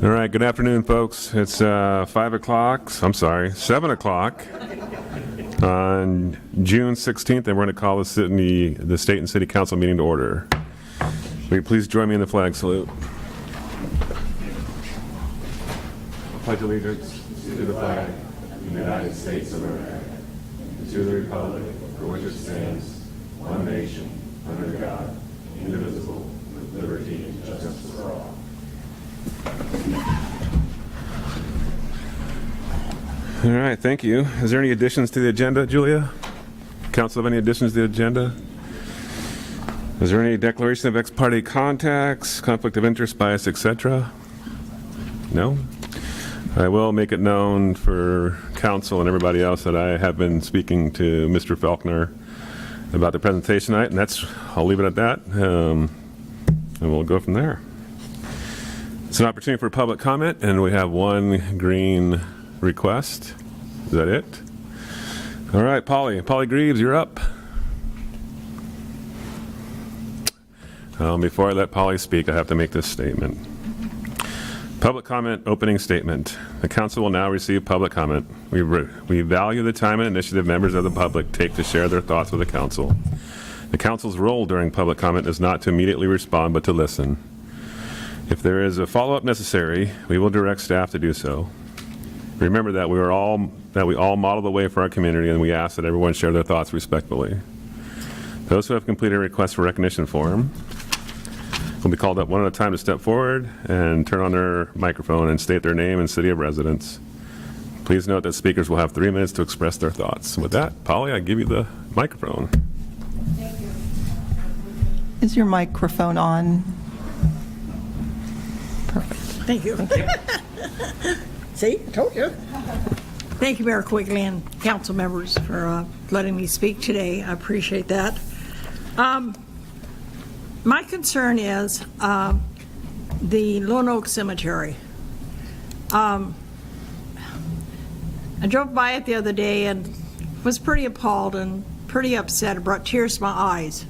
All right, good afternoon, folks. It's 7 o'clock on June 16th, and we're going to call the Stayton City Council meeting to order. Will you please join me in the flag salute? I pledge allegiance to the flag of the United States of America, and to the republic for which it stands, one nation, under God, indivisible, with liberty and justice for all. All right, thank you. Is there any additions to the agenda, Julia? Council, have any additions to the agenda? Is there any declaration of ex parte contacts, conflict of interest, bias, etc.? No? I will make it known for council and everybody else that I have been speaking to Mr. Faulkner about the presentation tonight, and I'll leave it at that, and we'll go from there. It's an opportunity for public comment, and we have one green request. Is that it? All right, Polly Greaves, you're up. Before I let Polly speak, I have to make this statement. Public comment, opening statement. The council will now receive public comment. We value the time and initiative members of the public take to share their thoughts with the council. The council's role during public comment is not to immediately respond, but to listen. If there is a follow-up necessary, we will direct staff to do so. Remember that we all model the way for our community, and we ask that everyone share their thoughts respectfully. Those who have completed a request for recognition form will be called up one at a time to step forward and turn on their microphone and state their name and city of residence. Please note that speakers will have 3 minutes to express their thoughts. With that, Polly, I give you the microphone. Thank you. Is your microphone on? Perfect. Thank you. See, I told you. Thank you, Mayor Quigley and council members for letting me speak today. I appreciate that. My concern is the Lone Oak Cemetery. I drove by it the other day and was pretty appalled and pretty upset. It brought tears to my eyes.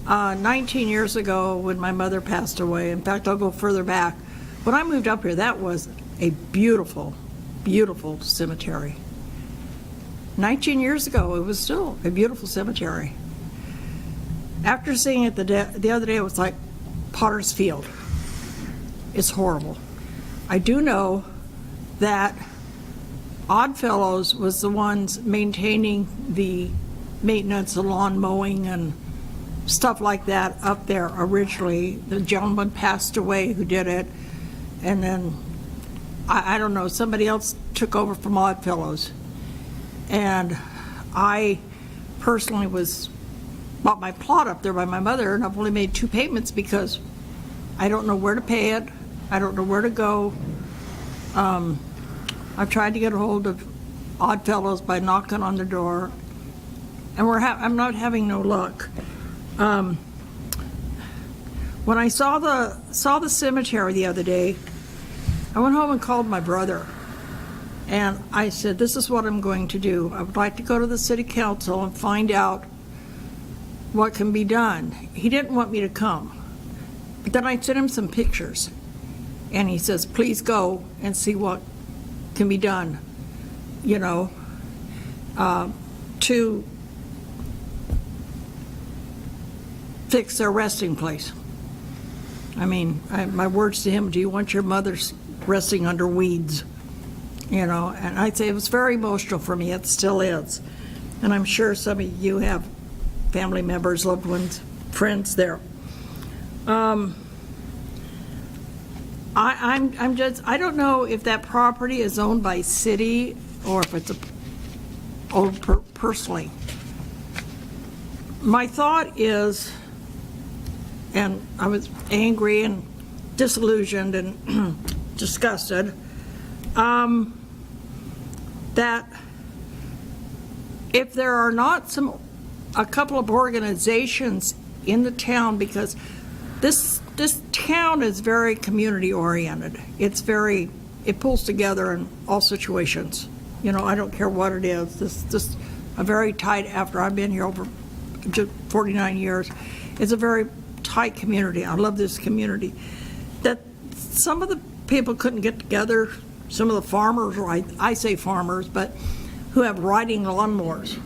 19 years ago when my mother passed away, in fact, I'll go further back. When I moved up here, that was a beautiful, beautiful cemetery. 19 years ago, it was still a beautiful cemetery. After seeing it the other day, it was like Potter's Field. It's horrible. I do know that Oddfellows was the ones maintaining the maintenance, the lawn mowing and stuff like that up there originally. The gentleman passed away who did it, and then I don't know, somebody else took over from Oddfellows. And I personally bought my plot up there by my mother, and I've only made 2 payments because I don't know where to pay it. I don't know where to go. I've tried to get a hold of Oddfellows by knocking on their door, and I'm not having no luck. When I saw the cemetery the other day, I went home and called my brother, and I said, this is what I'm going to do. I would like to go to the city council and find out what can be done. He didn't want me to come, but then I sent him some pictures, and he says, please go and see what can be done, you know, to fix their resting place. I mean, my words to him, do you want your mother resting under weeds? You know, and I'd say it was very emotional for me. It still is. And I'm sure some of you have family members, loved ones, friends there. I don't know if that property is owned by city or if it's owned personally. My thought is, and I was angry and disillusioned and disgusted, that if there are not a couple of organizations in the town, because this town is very community oriented. It pulls together in all situations. You know, I don't care what it is. This a very tight, after I've been here over 49 years, it's a very tight community. I love this community. That some of the people couldn't get together, some of the farmers, or I say farmers, but who have riding lawnmowers.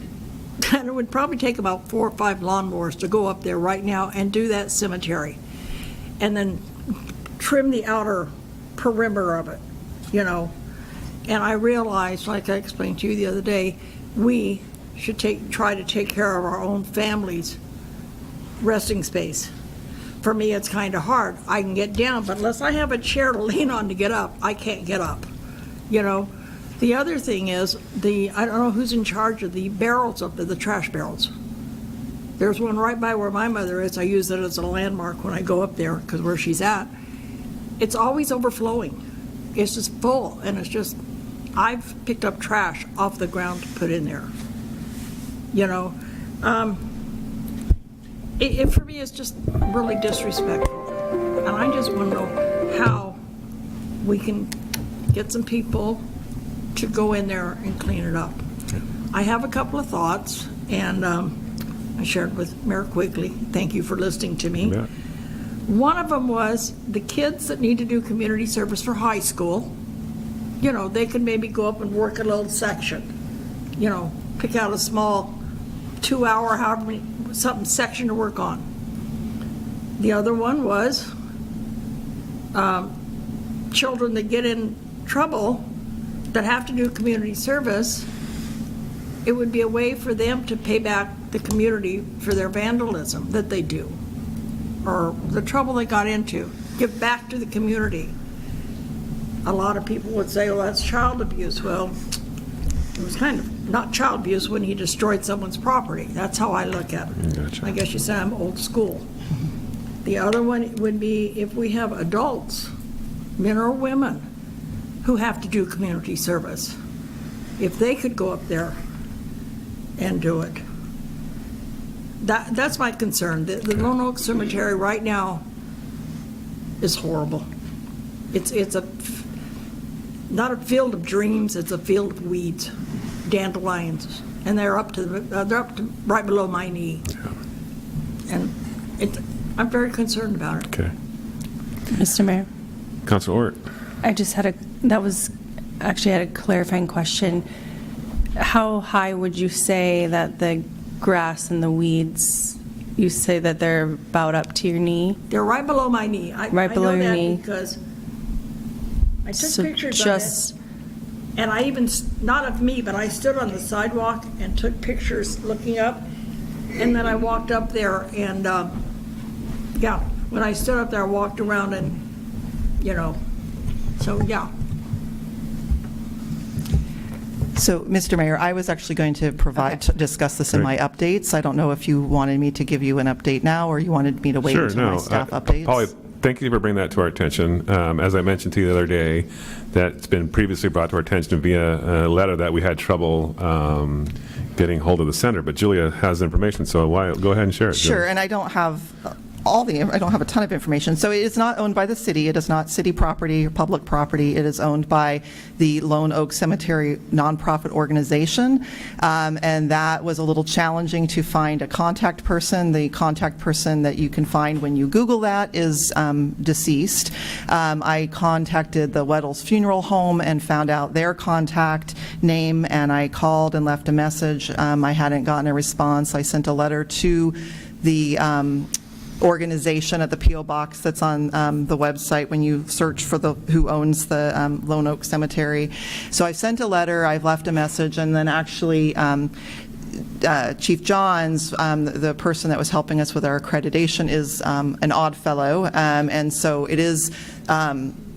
And it would probably take about 4 or 5 lawnmowers to go up there right now and do that cemetery. And then trim the outer perimeter of it, you know. And I realized, like I explained to you the other day, we should try to take care of our own family's resting space. For me, it's kind of hard. I can get down, but unless I have a chair to lean on to get up, I can't get up, you know. The other thing is, I don't know who's in charge of the barrels up there, the trash barrels. There's one right by where my mother is. I use it as a landmark when I go up there, because where she's at, it's always overflowing. It's just full, and it's just, I've picked up trash off the ground to put in there, you know. For me, it's just really disrespectful. And I just want to know how we can get some people to go in there and clean it up. I have a couple of thoughts, and I shared with Mayor Quigley. Thank you for listening to me. Yeah. One of them was the kids that need to do community service for high school, you know, they could maybe go up and work a little section, you know, pick out a small 2-hour, however many, something section to work on. The other one was children that get in trouble that have to do community service. It would be a way for them to pay back the community for their vandalism that they do, or the trouble they got into, give back to the community. A lot of people would say, well, that's child abuse. Well, it was kind of not child abuse when he destroyed someone's property. That's how I look at it. Gotcha. I guess you say I'm old school. The other one would be if we have adults, men or women, who have to do community service, if they could go up there and do it. That's my concern. The Lone Oak Cemetery right now is horrible. It's not a field of dreams, it's a field of weeds, dandelions, and they're up to right below my knee. Yeah. And I'm very concerned about it. Okay. Mr. Mayor, Councilor Ort. I just had a clarifying question. How high would you say that the grass and the weeds, you say that they're about up to your knee? They're right below my knee. Right below your knee. Because I took So pictures just- of it, and I even, not of me, but I stood on the sidewalk and took pictures looking up, and then I walked up there, and yeah, when I stood up there, I walked around and, you know, so yeah. So, Mr. Mayor, I was actually going to discuss this in my updates. I don't know if you wanted me to give you an update now, or you wanted me to wait Sure, until no. my staff updates. Polly, thank you for bringing that to our attention. As I mentioned to you the other day, that's been previously brought to our attention via a letter that we had trouble getting hold of the sender. But Julia has information, so go ahead and share it. Sure, Julia. and I don't have I don't have a ton of information. So it is not owned by the city. It is not city property or public property. It is owned by the Lone Oak Cemetery nonprofit organization, and that was a little challenging to find a contact person. The contact person that you can find when you Google that is deceased. I contacted the Weddell's Funeral Home and found out their contact name, and I called and left a message. I hadn't gotten a response. I sent a letter to the organization at the P.O. Box that's on the website when you search for who owns the Lone Oak Cemetery. So I sent a letter, I've left a message, and then actually Chief Johns, the person that was helping us with our accreditation, is an odd fellow, and so it is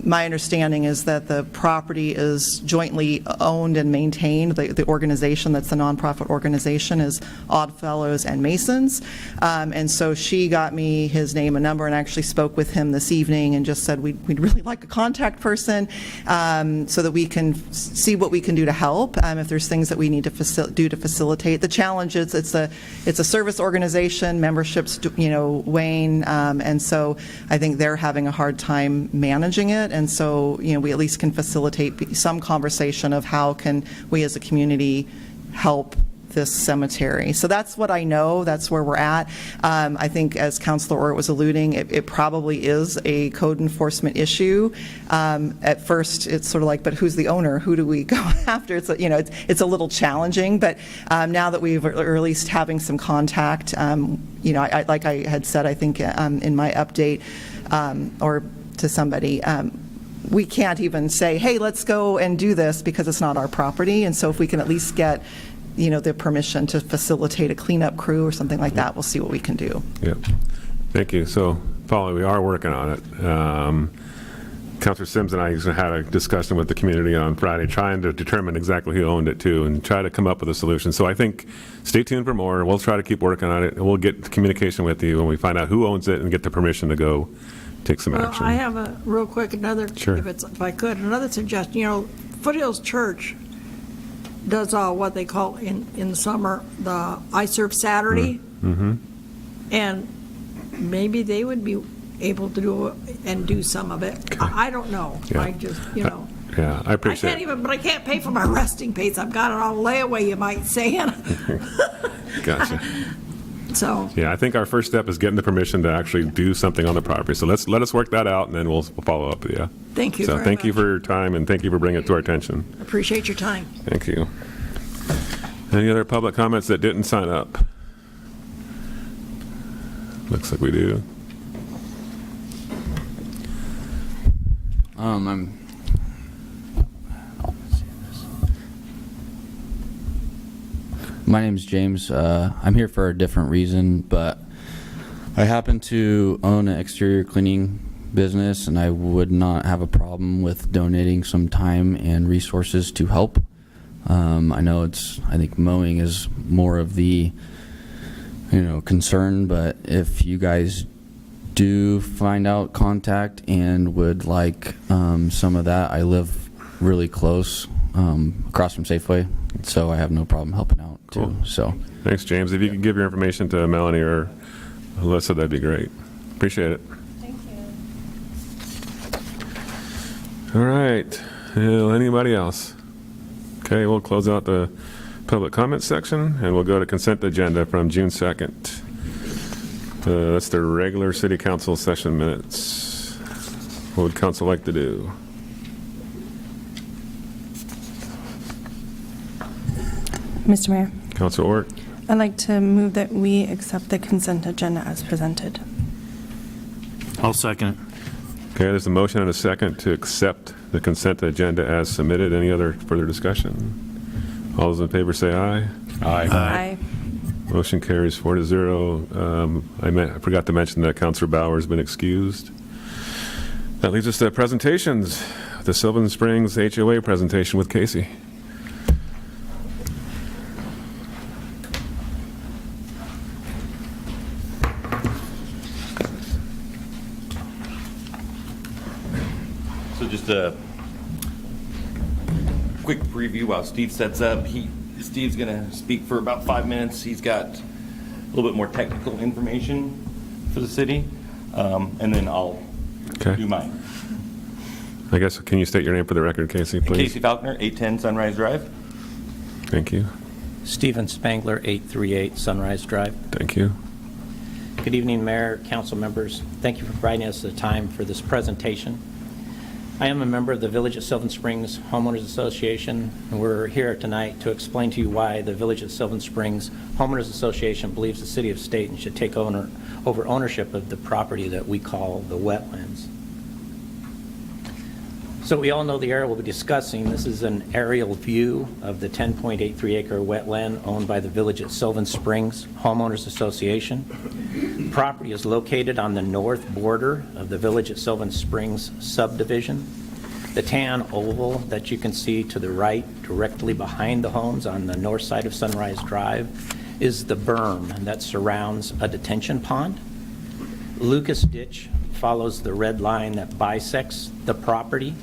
my understanding is that the property is jointly owned and maintained. The organization that's the nonprofit organization is Oddfellows and Masons. And so she got me his name and number and actually spoke with him this evening and just said we'd really like a contact person so that we can see what we can do to help if there's things that we need to do to facilitate. The challenge is it's a service organization, memberships wane, and so I think they're having a hard time managing it. And so, we at least can facilitate some conversation of how can we as a community help this cemetery. So that's what I know. That's where we're at. I think, as Councilor Ort was alluding, it probably is a code enforcement issue. At first, it's sort of like, but who's the owner? Who do we go after? It's it's a little challenging. But now that we've are at least having some contact, like I had said, I think in my update or to somebody. We can't even say, hey, let's go and do this because it's not our property. And so if we can at least get, the permission to facilitate a cleanup crew or something like that, we'll see what we can do. Yep. Thank you. So, Paula, we are working on it. Councilor Sims and I had a discussion with the community on Friday trying to determine exactly who owned it too and try to come up with a solution. So I think stay tuned for more. We'll try to keep working on it, and we'll get communication with you when we find out who owns it and get the permission to go take some action. I have a real quick Sure. if I could, another suggestion. Foothills Church does what they call in the summer the I Serve Saturday, and maybe they would be able to do some of it. Okay. I don't know. Yeah. I just Yeah, I appreciate I can't pay for my resting place. I've got it on layaway, you might say. Gotcha. So Yeah, I think our first step is getting the permission to actually do something on the property. So let us work that out, and then we'll follow up with you. thank you. So very thank you much. for your time, and thank you for bringing it to our attention. Appreciate your time. Thank you. Any other public comments that didn't sign up? Looks like we do. My name's James. I'm here for a different reason, but I happen to own an exterior cleaning business, and I would not have a problem with donating some time and resources to help. I know I think mowing is more of the, concern, but if you guys do find out contact and would like some of that, I live really close, across from Safeway, so I have no problem helping out too. Cool. So Thanks, James. If you could give your information to Melanie or Alyssa, that'd be great. Appreciate it. Thank you. All right. Anybody else? Okay, we'll close out the public comment section, and we'll go to consent agenda from June 2nd. That's the regular city council session minutes. What would council like to do? Mr. Mayor, Council Ort? I'd like to move that we accept the consent agenda as presented. I'll second. Okay, there's a motion and a second to accept the consent agenda as submitted. Any other further discussion? All those in favor say aye. Aye. Motion carries 4-0. I forgot to mention that Councilor Bauer has been excused. That leads us to presentations. The Sylvan Springs HOA presentation with Casey. So just a quick preview while Steve sets up. Steve's going to speak for about 5 minutes. He's got a little bit more technical information for the city, and then I'll do mine. I guess, can you state your name for the record, Casey, please? Casey Falconer, 810 Sunrise Drive. Thank you. Stephen Spangler, 838 Sunrise Drive. Thank you. Good evening, Mayor, council members. Thank you for providing us the time for this presentation. I am a member of the Village at Sylvan Springs Homeowners Association, and we're here tonight to explain to you why the Village at Sylvan Springs Homeowners Association believes the city of Stayton should take over ownership of the property that we call the wetlands. So we all know the area we'll be discussing. This is an aerial view of the 10.83 acre wetland owned by the Village at Sylvan Springs Homeowners Association. The property is located on the north border of the Village at Sylvan Springs subdivision. The tan oval that you can see to the right, directly behind the homes on the north side of Sunrise Drive, is the berm that surrounds a detention pond. Lucas Ditch follows the red line that bisects the property.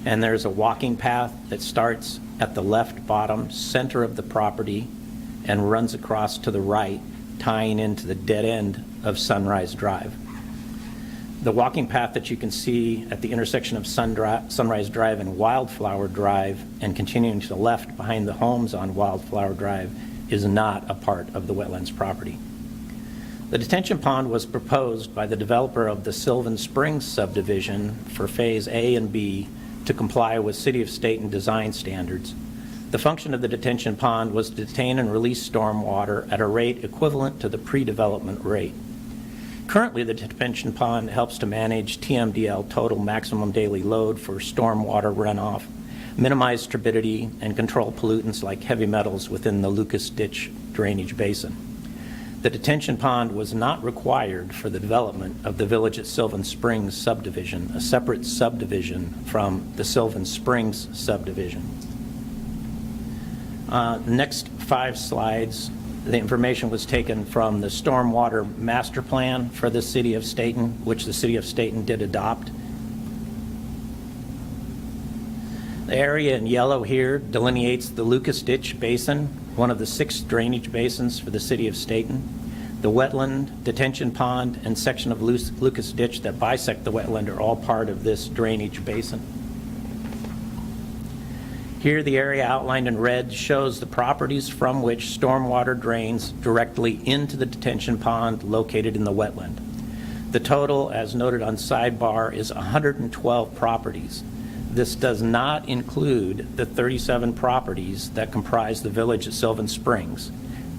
And there's a walking path that starts at the left bottom center of the property and runs across to the right, tying into the dead end of Sunrise Drive. The walking path that you can see at the intersection of Sunrise Drive and Wildflower Drive and continuing to the left behind the homes on Wildflower Drive is not a part of the wetlands property. The detention pond was proposed by the developer of the Sylvan Springs subdivision for Phase A and B to comply with City of Stayton design standards. The function of the detention pond was to detain and release stormwater at a rate equivalent to the pre-development rate. Currently, the detention pond helps to manage TMDL, total maximum daily load, for stormwater runoff, minimize turbidity, and control pollutants like heavy metals within the Lucas Ditch drainage basin. The detention pond was not required for the development of the Village at Sylvan Springs subdivision, a separate subdivision from the Sylvan Springs subdivision. Next 5 slides, the information was taken from the Stormwater Master Plan for the City of Stayton, which the City of Stayton did adopt. The area in yellow here delineates the Lucas Ditch Basin, one of the 6 drainage basins for the City of Stayton. The wetland, detention pond, and section of Lucas Ditch that bisect the wetland are all part of this drainage basin. Here, the area outlined in red shows the properties from which stormwater drains directly into the detention pond located in the wetland. The total, as noted on sidebar, is 112 properties. This does not include the 37 properties that comprise the Village at Sylvan Springs,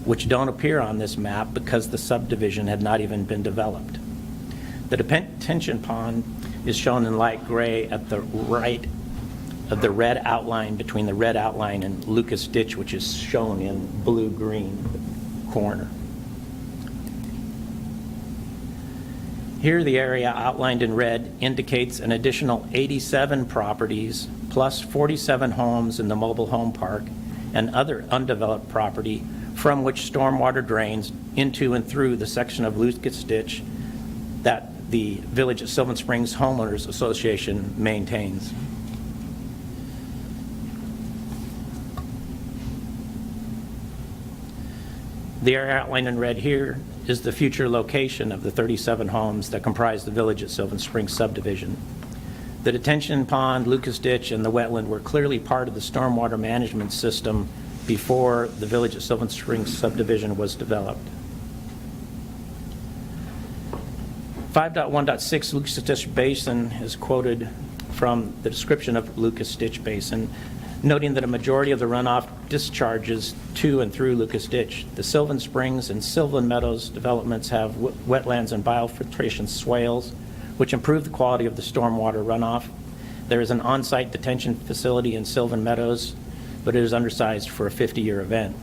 which don't appear on this map because the subdivision had not even been developed. The detention pond is shown in light gray at the right of the red outline, between the red outline and Lucas Ditch, which is shown in blue-green corner. Here, the area outlined in red indicates an additional 87 properties plus 47 homes in the mobile home park and other undeveloped property from which stormwater drains into and through the section of Lucas Ditch that the Village at Sylvan Springs Homeowners Association maintains. The area outlined in red here is the future location of the 37 homes that comprise the Village at Sylvan Springs subdivision. The detention pond, Lucas Ditch, and the wetland were clearly part of the stormwater management system before the Village at Sylvan Springs subdivision was developed. 5.1.6 Lucas Ditch Basin is quoted from the description of Lucas Ditch Basin, noting that a majority of the runoff discharges to and through Lucas Ditch. The Sylvan Springs and Sylvan Meadows developments have wetlands and biofiltration swales, which improve the quality of the stormwater runoff. There is an on-site detention facility in Sylvan Meadows, but it is undersized for a 50-year event.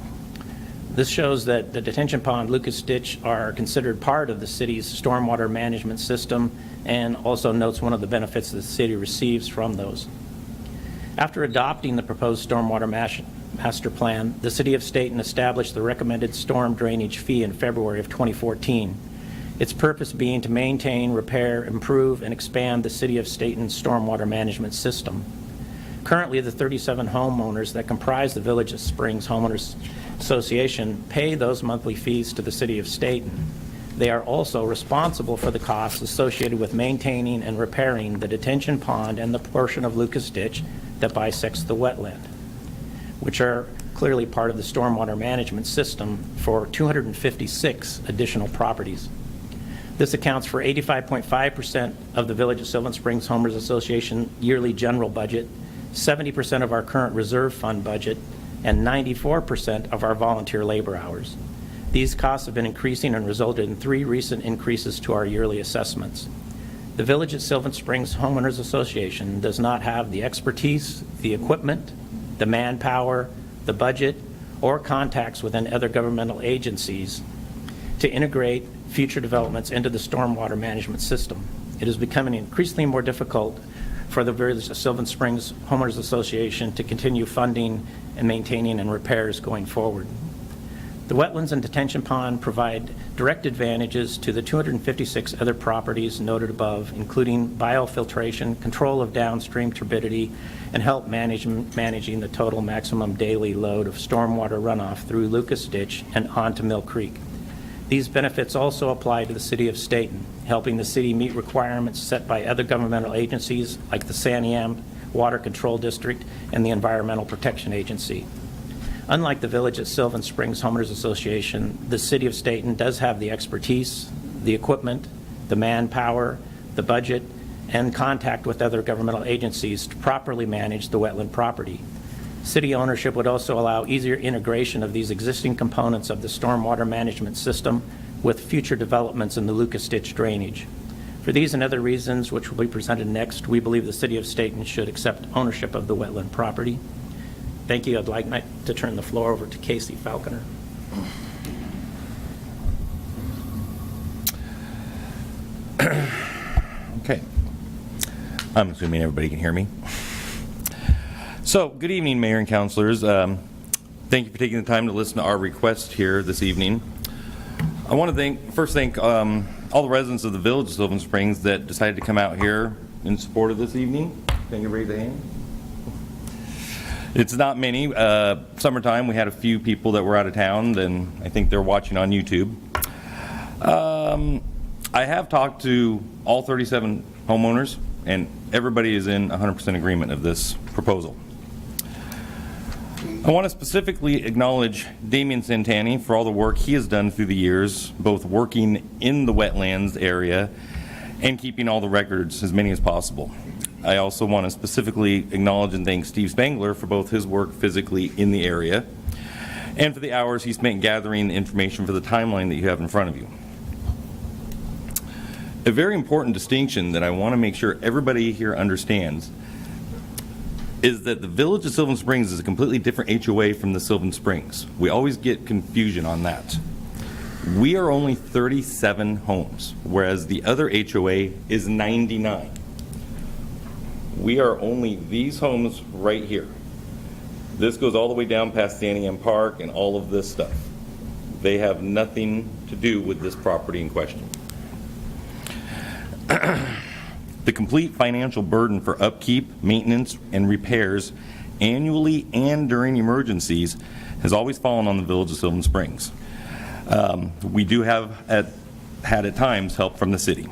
This shows that the detention pond, Lucas Ditch, are considered part of the city's stormwater management system, and also notes one of the benefits the city receives from those. After adopting the proposed stormwater master plan, the City of Stayton established the recommended storm drainage fee in February of 2014. Its purpose being to maintain, repair, improve, and expand the City of Stayton's stormwater management system. Currently, the 37 homeowners that comprise the Village of Springs Homeowners Association pay those monthly fees to the City of Stayton. They are also responsible for the costs associated with maintaining and repairing the detention pond and the portion of Lucas Ditch that bisects the wetland, which are clearly part of the stormwater management system for 256 additional properties. This accounts for 85.5% of the Village of Sylvan Springs Homeowners Association yearly general budget, 70% of our current reserve fund budget, and 94% of our volunteer labor hours. These costs have been increasing and resulted in 3 recent increases to our yearly assessments. The Village at Sylvan Springs Homeowners Association does not have the expertise, the equipment, the manpower, the budget, or contacts within other governmental agencies to integrate future developments into the stormwater management system. It is becoming increasingly more difficult for the Village of Sylvan Springs Homeowners Association to continue funding and maintaining and repairs going forward. The wetlands and detention pond provide direct advantages to the 256 other properties noted above, including biofiltration, control of downstream turbidity, and help managing the total maximum daily load of stormwater runoff through Lucas Ditch and onto Mill Creek. These benefits also apply to the City of Stayton, helping the city meet requirements set by other governmental agencies like the Santiam Water Control District and the Environmental Protection Agency. Unlike the Village at Sylvan Springs Homeowners Association, the City of Stayton does have the expertise, the equipment, the manpower, the budget, and contact with other governmental agencies to properly manage the wetland property. City ownership would also allow easier integration of these existing components of the stormwater management system with future developments in the Lucas Ditch drainage. For these and other reasons, which will be presented next, we believe the City of Stayton should accept ownership of the wetland property. Thank you. I'd like to turn the floor over to Casey Falconer. Okay. I'm assuming everybody can hear me. So, good evening, Mayor and Councilors. Thank you for taking the time to listen to our request here this evening. I want to first thank all the residents of the Village of Sylvan Springs that decided to come out here in support of this evening. Can you raise a hand? It's not many. Summertime, we had a few people that were out of town, and I think they're watching on YouTube. I have talked to all 37 homeowners, and everybody is in 100% agreement of this proposal. I want to specifically acknowledge Damian Santani for all the work he has done through the years, both working in the wetlands area and keeping all the records, as many as possible. I also want to specifically acknowledge and thank Steve Spangler for both his work physically in the area and for the hours he spent gathering information for the timeline that you have in front of you. A very important distinction that I want to make sure everybody here understands is that the Village of Sylvan Springs is a completely different HOA from the Sylvan Springs. We always get confusion on that. We are only 37 homes, whereas the other HOA is 99. We are only these homes right here. This goes all the way down past Santiam Park and all of this stuff. They have nothing to do with this property in question. The complete financial burden for upkeep, maintenance, and repairs annually and during emergencies has always fallen on the Village of Sylvan Springs. We do have had at times help from the city.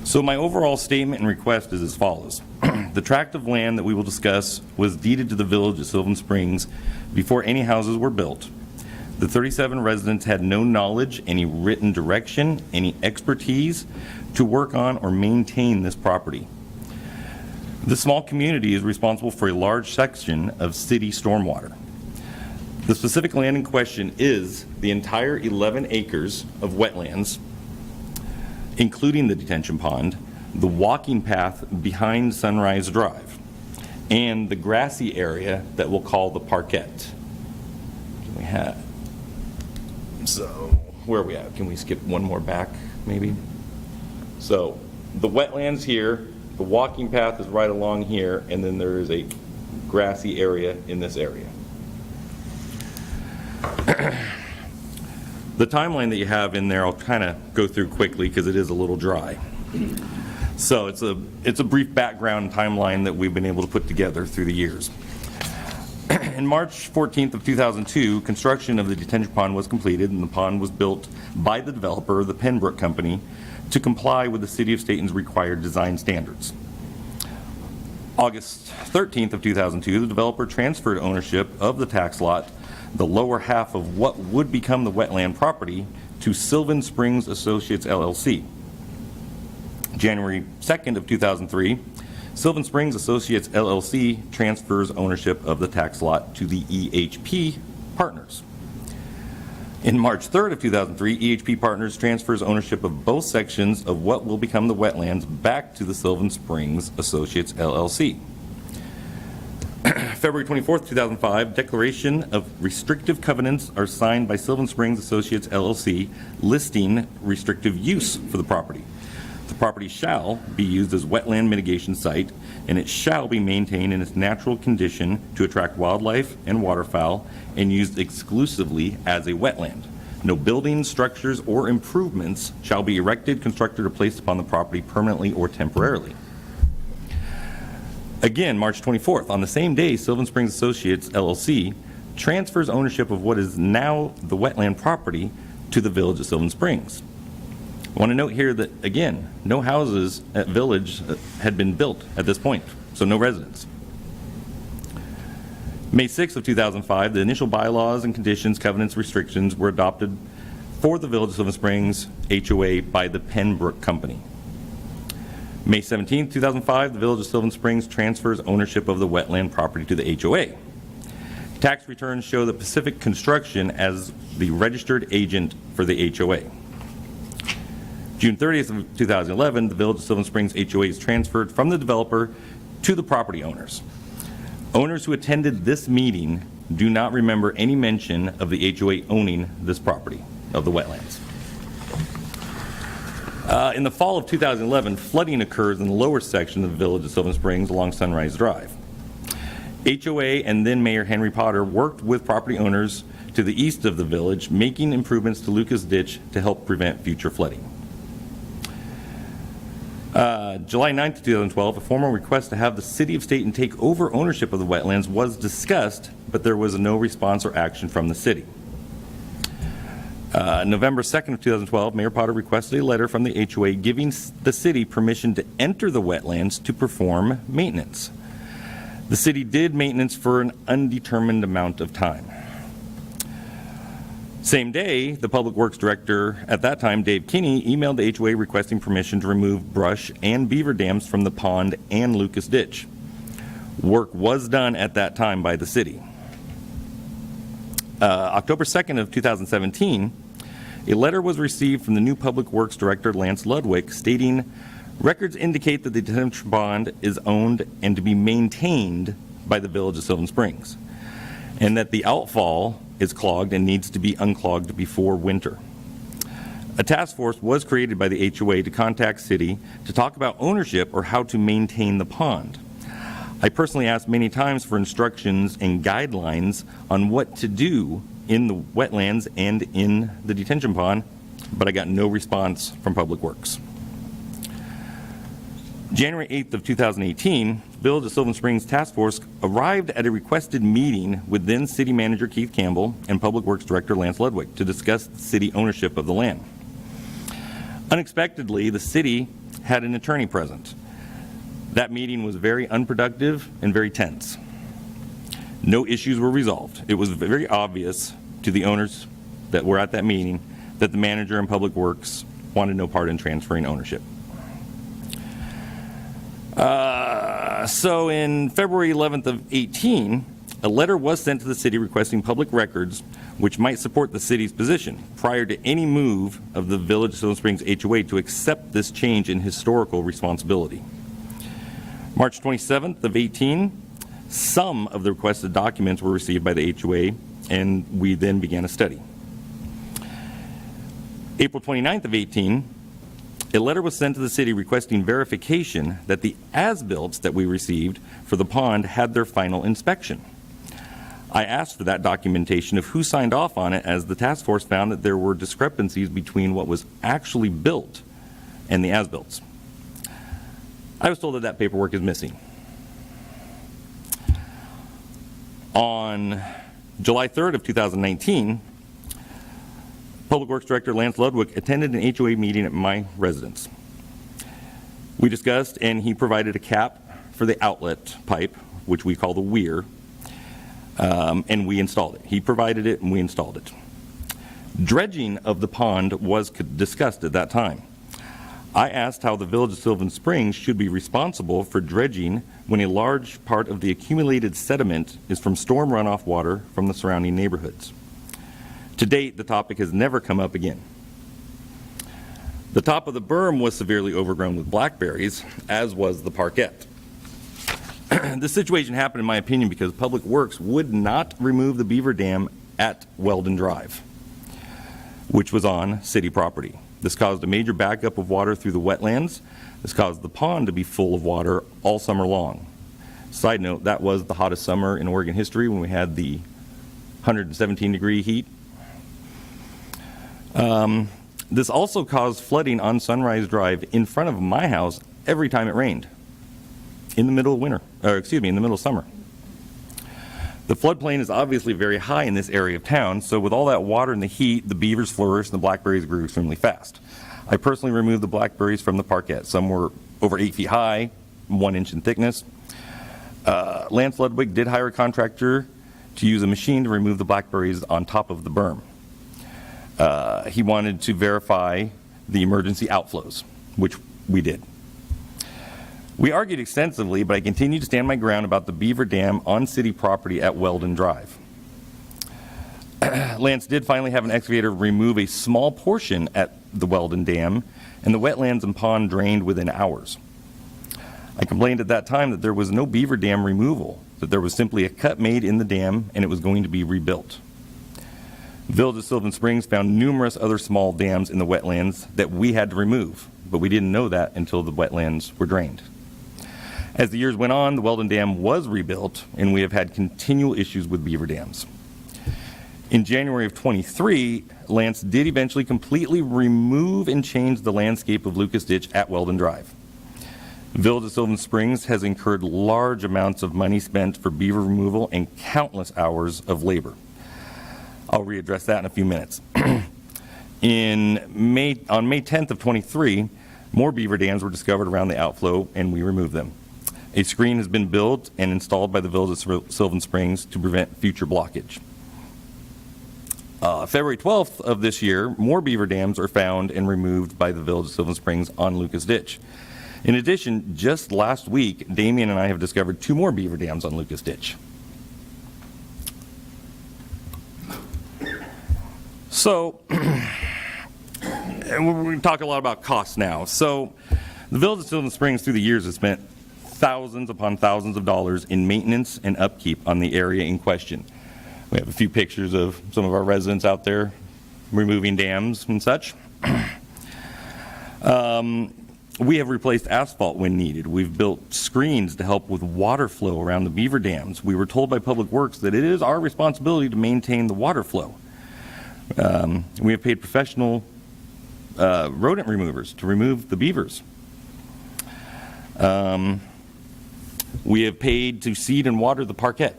So my overall statement and request is as follows. The tract of land that we will discuss was deeded to the Village of Sylvan Springs before any houses were built. The 37 residents had no knowledge, any written direction, any expertise to work on or maintain this property. The small community is responsible for a large section of city stormwater. The specific land in question is the entire 11 acres of wetlands, including the detention pond, the walking path behind Sunrise Drive, and the grassy area that we'll call the parquet. We have. So, where are we at? Can we skip one more back, maybe? So, the wetlands here, the walking path is right along here, and then there is a grassy area in this area. The timeline that you have in there, I'll kind of go through quickly because it is a little dry. So, it's a brief background timeline that we've been able to put together through the years. In March 14th of 2002, construction of the detention pond was completed, and the pond was built by the developer, the Pembroke Company, to comply with the City of Stayton's required design standards. August 13th of 2002, the developer transferred ownership of the tax lot, the lower half of what would become the wetland property, to Sylvan Springs Associates, LLC. January 2nd of 2003, Sylvan Springs Associates, LLC transfers ownership of the tax lot to the EHP Partners. In March 3rd of 2003, EHP Partners transfers ownership of both sections of what will become the wetlands back to the Sylvan Springs Associates, LLC. February 24th, 2005, declaration of restrictive covenants are signed by Sylvan Springs Associates, LLC, listing restrictive use for the property. The property shall be used as wetland mitigation site, and it shall be maintained in its natural condition to attract wildlife and waterfowl and used exclusively as a wetland. No buildings, structures, or improvements shall be erected, constructed, or placed upon the property permanently or temporarily. Again, March 24th, on the same day, Sylvan Springs Associates, LLC, transfers ownership of what is now the wetland property to the Village of Sylvan Springs. I want to note here that, again, no houses at Village had been built at this point, so no residents. May 6th of 2005, the initial bylaws and conditions, covenants, restrictions were adopted for the Village of Silver Springs HOA by the Pembroke Company. May 17th, 2005, the Village of Silver Springs transfers ownership of the wetland property to the HOA. Tax returns show the Pacific Construction as the registered agent for the HOA. June 30th of 2011, the Village of Silver Springs HOA is transferred from the developer to the property owners. Owners who attended this meeting do not remember any mention of the HOA owning this property of the wetlands. In the fall of 2011, flooding occurs in the lower section of the Village of Silver Springs along Sunrise Drive. HOA and then Mayor Henry Potter worked with property owners to the east of the village, making improvements to Lucas Ditch to help prevent future flooding. July 9th, 2012, a formal request to have the City of Stayton take over ownership of the wetlands was discussed, but there was no response or action from the city. November 2nd of 2012, Mayor Potter requested a letter from the HOA giving the city permission to enter the wetlands to perform maintenance. The city did maintenance for an undetermined amount of time. Same day, the Public Works Director at that time, Dave Kinney, emailed the HOA requesting permission to remove brush and beaver dams from the pond and Lucas Ditch. Work was done at that time by the city. October 2nd of 2017, a letter was received from the new Public Works Director, Lance Ludwig, stating, records indicate that the detention pond is owned and to be maintained by the Village of Silver Springs, and that the outfall is clogged and needs to be unclogged before winter. A task force was created by the HOA to contact city to talk about ownership or how to maintain the pond. I personally asked many times for instructions and guidelines on what to do in the wetlands and in the detention pond, but I got no response from Public Works. January 8th of 2018, Village of Silver Springs Task Force arrived at a requested meeting with then City Manager Keith Campbell and Public Works Director Lance Ludwig to discuss the city ownership of the land. Unexpectedly, the city had an attorney present. That meeting was very unproductive and very tense. No issues were resolved. It was very obvious to the owners that were at that meeting that the manager and Public Works wanted no part in transferring ownership. So in February 11th of 18, a letter was sent to the city requesting public records which might support the city's position prior to any move of the Village of Silver Springs HOA to accept this change in historical responsibility. March 27th of 18, some of the requested documents were received by the HOA, and we then began a study. April 29th of 18, a letter was sent to the city requesting verification that the as-builts that we received for the pond had their final inspection. I asked for that documentation of who signed off on it, as the task force found that there were discrepancies between what was actually built and the as-builts. I was told that that paperwork is missing. On July 3rd of 2019, Public Works Director Lance Ludwig attended an HOA meeting at my residence. We discussed, and he provided a cap for the outlet pipe, which we call the weir, and we installed it. He provided it, and we installed it. Dredging of the pond was discussed at that time. I asked how the Village of Silver Springs should be responsible for dredging when a large part of the accumulated sediment is from storm runoff water from the surrounding neighborhoods. To date, the topic has never come up again. The top of the berm was severely overgrown with blackberries, as was the parquet. This situation happened, in my opinion, because Public Works would not remove the beaver dam at Weldon Drive, which was on city property. This caused a major backup of water through the wetlands. This caused the pond to be full of water all summer long. Side note, that was the hottest summer in Oregon history when we had the 117-degree heat. This also caused flooding on Sunrise Drive in front of my house every time it rained in the middle of winter, in the middle of summer. The floodplain is obviously very high in this area of town, so with all that water and the heat, the beavers flourished and the blackberries grew extremely fast. I personally removed the blackberries from the parquet. Some were over 8 feet high, 1 inch in thickness. Lance Ludwig did hire a contractor to use a machine to remove the blackberries on top of the berm. He wanted to verify the emergency outflows, which we did. We argued extensively, but I continued to stand my ground about the beaver dam on city property at Weldon Drive. Lance did finally have an excavator remove a small portion at the Weldon Dam, and the wetlands and pond drained within hours. I complained at that time that there was no beaver dam removal, that there was simply a cut made in the dam and it was going to be rebuilt. The Village of Sylvan Springs found numerous other small dams in the wetlands that we had to remove, but we didn't know that until the wetlands were drained. As the years went on, the Weldon Dam was rebuilt, and we have had continual issues with beaver dams. In January of 23, Lance did eventually completely remove and change the landscape of Lucas Ditch at Weldon Drive. The Village of Sylvan Springs has incurred large amounts of money spent for beaver removal and countless hours of labor. I'll readdress that in a few minutes. On May 10th of 23, more beaver dams were discovered around the outflow, and we removed them. A screen has been built and installed by the Village of Sylvan Springs to prevent future blockage. February 12th of this year, more beaver dams are found and removed by the Village of Sylvan Springs on Lucas Ditch. In addition, just last week, Damien and I have discovered 2 more beaver dams on Lucas Ditch. So, and we're going to talk a lot about costs now. So, the Village of Sylvan Springs through the years has spent thousands upon thousands of dollars in maintenance and upkeep on the area in question. We have a few pictures of some of our residents out there removing dams and such. We have replaced asphalt when needed. We've built screens to help with water flow around the beaver dams. We were told by Public Works that it is our responsibility to maintain the water flow. We have paid professional rodent removers to remove the beavers. We have paid to seed and water the parquet,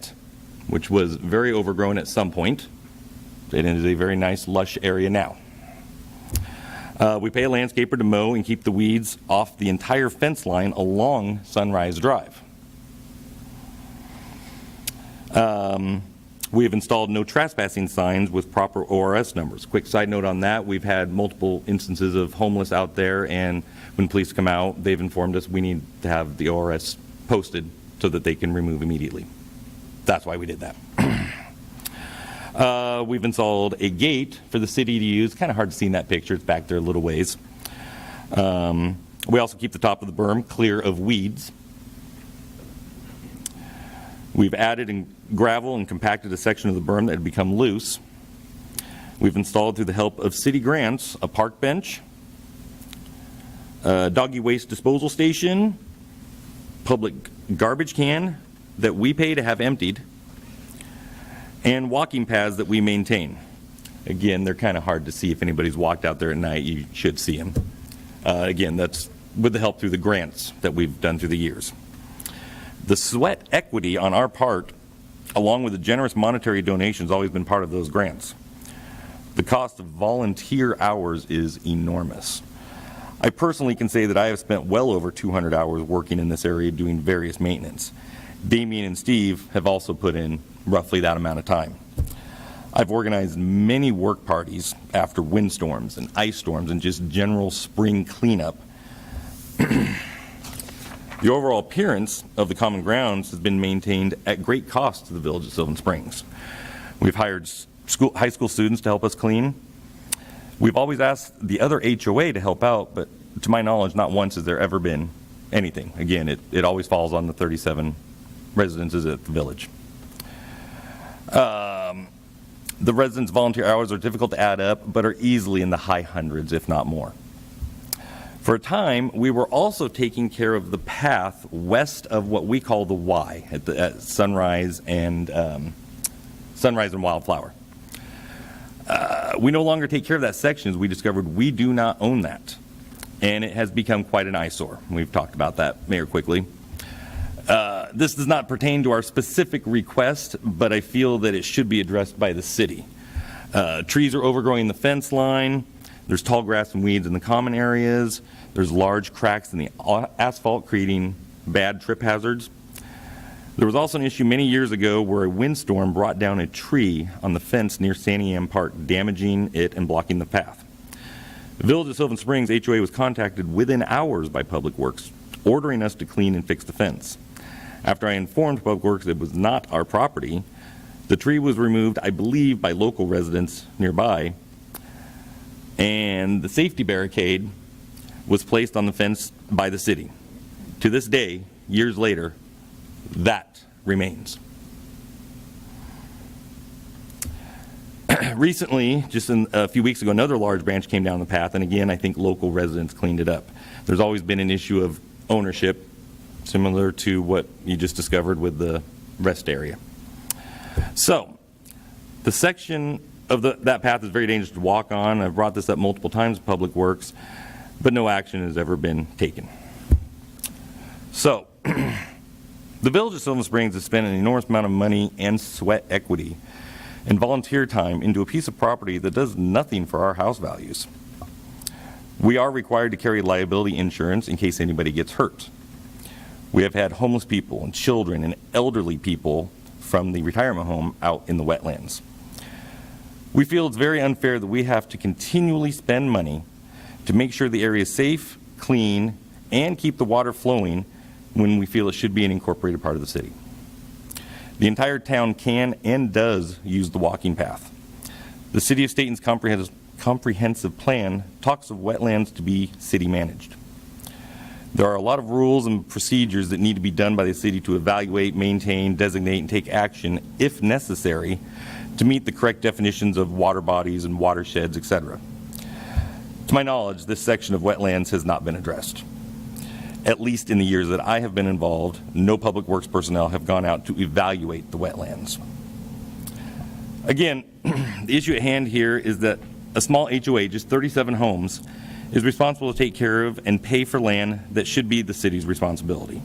which was very overgrown at some point. It is a very nice, lush area now. We pay a landscaper to mow and keep the weeds off the entire fence line along Sunrise Drive. We have installed no trespassing signs with proper ORS numbers. Quick side note on that, we've had multiple instances of homeless out there, and when police come out, they've informed us we need to have the ORS posted so that they can remove immediately. That's why we did that. We've installed a gate for the city to use. Kind of hard to see in that picture. It's back there a little ways. We also keep the top of the berm clear of weeds. We've added gravel and compacted a section of the berm that had become loose. We've installed, through the help of city grants, a park bench, a doggy waste disposal station, public garbage can that we pay to have emptied, and walking paths that we maintain. Again, they're kind of hard to see. If anybody's walked out there at night, you should see them. Again, that's with the help through the grants that we've done through the years. The sweat equity on our part, along with the generous monetary donations, always been part of those grants. The cost of volunteer hours is enormous. I personally can say that I have spent well over 200 hours working in this area doing various maintenance. Damien and Steve have also put in roughly that amount of time. I've organized many work parties after windstorms and ice storms and just general spring cleanup. The overall appearance of the common grounds has been maintained at great cost to the Village of Sylvan Springs. We've hired high school students to help us clean. We've always asked the other HOA to help out, but to my knowledge, not once has there ever been anything. Again, it always falls on the 37 residences at the village. The residents' volunteer hours are difficult to add up, but are easily in the high hundreds, if not more. For a time, we were also taking care of the path west of what we call the Y at Sunrise and Wildflower. We no longer take care of that section, as we discovered we do not own that. And it has become quite an eyesore. We've talked about that, Mayor, quickly. This does not pertain to our specific request, but I feel that it should be addressed by the city. Trees are overgrowing the fence line. There's tall grass and weeds in the common areas. There's large cracks in the asphalt, creating bad trip hazards. There was also an issue many years ago where a windstorm brought down a tree on the fence near Santiam Park, damaging it and blocking the path. The Village of Sylvan Springs HOA was contacted within hours by Public Works, ordering us to clean and fix the fence. After I informed Public Works it was not our property, the tree was removed, I believe, by local residents nearby, and the safety barricade was placed on the fence by the city. To this day, years later, that remains. Recently, just a few weeks ago, another large branch came down the path, and again, I think local residents cleaned it up. There's always been an issue of ownership, similar to what you just discovered with the rest area. So, the section of that path is very dangerous to walk on. I've brought this up multiple times to Public Works, but no action has ever been taken. So, the Village of Sylvan Springs has spent an enormous amount of money and sweat equity and volunteer time into a piece of property that does nothing for our house values. We are required to carry liability insurance in case anybody gets hurt. We have had homeless people and children and elderly people from the retirement home out in the wetlands. We feel it's very unfair that we have to continually spend money to make sure the area is safe, clean, and keep the water flowing when we feel it should be an incorporated part of the city. The entire town can and does use the walking path. The City of Stayton's comprehensive plan talks of wetlands to be city managed. There are a lot of rules and procedures that need to be done by the city to evaluate, maintain, designate, and take action, if necessary, to meet the correct definitions of water bodies and watersheds, etc. To my knowledge, this section of wetlands has not been addressed. At least in the years that I have been involved, no Public Works personnel have gone out to evaluate the wetlands. Again, the issue at hand here is that a small HOA, just 37 homes, is responsible to take care of and pay for land that should be the city's responsibility.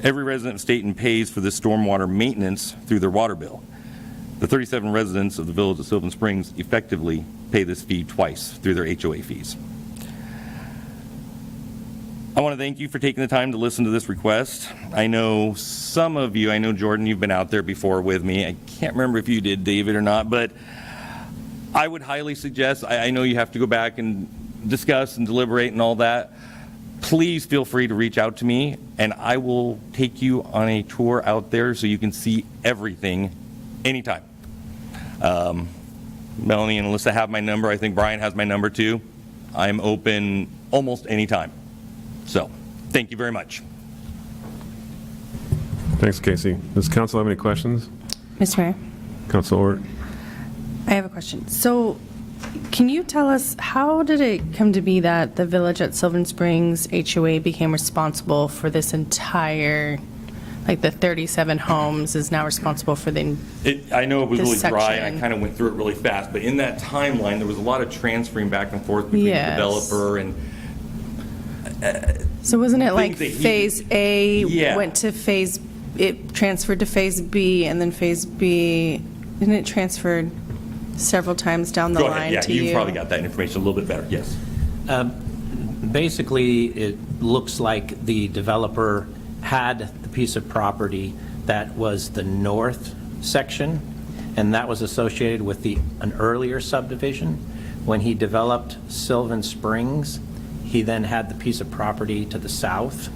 Every resident of Stayton pays for this stormwater maintenance through their water bill. The 37 residents of the Village of Sylvan Springs effectively pay this fee twice through their HOA fees. I want to thank you for taking the time to listen to this request. I know some of you, I know Jordan, you've been out there before with me. I can't remember if you did, David, or not, but I would highly suggest, I know you have to go back and discuss and deliberate and all that. Please feel free to reach out to me, and I will take you on a tour out there so you can see everything anytime. Melanie and Alyssa have my number. I think Brian has my number too. I'm open almost anytime. So, thank you very much. Thanks, Casey. Does council have any questions? Mr. Mayor, Council Ort? I have a question. So, can you tell us, how did it come to be that the Village at Sylvan Springs HOA became responsible for this entire, like the 37 homes is now responsible for the I know it was this really dry, and section. I kind of went through it really fast, but in that timeline, there was a lot of transferring back and forth between Yes. the developer and So wasn't it like things that he- Phase A Yeah. went to Phase, it transferred to Phase B, and then Phase B, didn't it transferred several times down the Go line ahead, yeah, to you? you probably got that information a little bit better, yes. Basically, it looks like the developer had the piece of property that was the north section, and that was associated with an earlier subdivision. When he developed Sylvan Springs, he then had the piece of property to the south,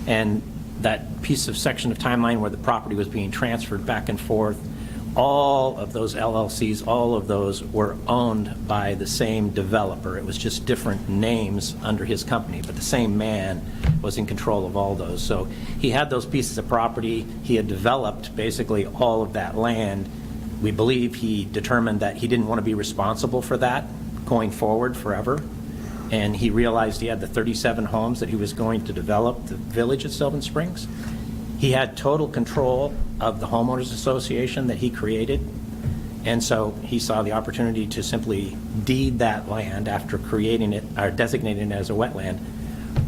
and that piece of section of timeline where the property was being transferred back and forth, all of those LLCs, all of those were owned by the same developer. It was just different names under his company, but the same man was in control of all those. So he had those pieces of property. He had developed basically all of that land. We believe he determined that he didn't want to be responsible for that going forward forever. And he realized he had the 37 homes that he was going to develop, the Village at Sylvan Springs. He had total control of the homeowners association that he created, and so he saw the opportunity to simply deed that land after creating it, or designating it as a wetland,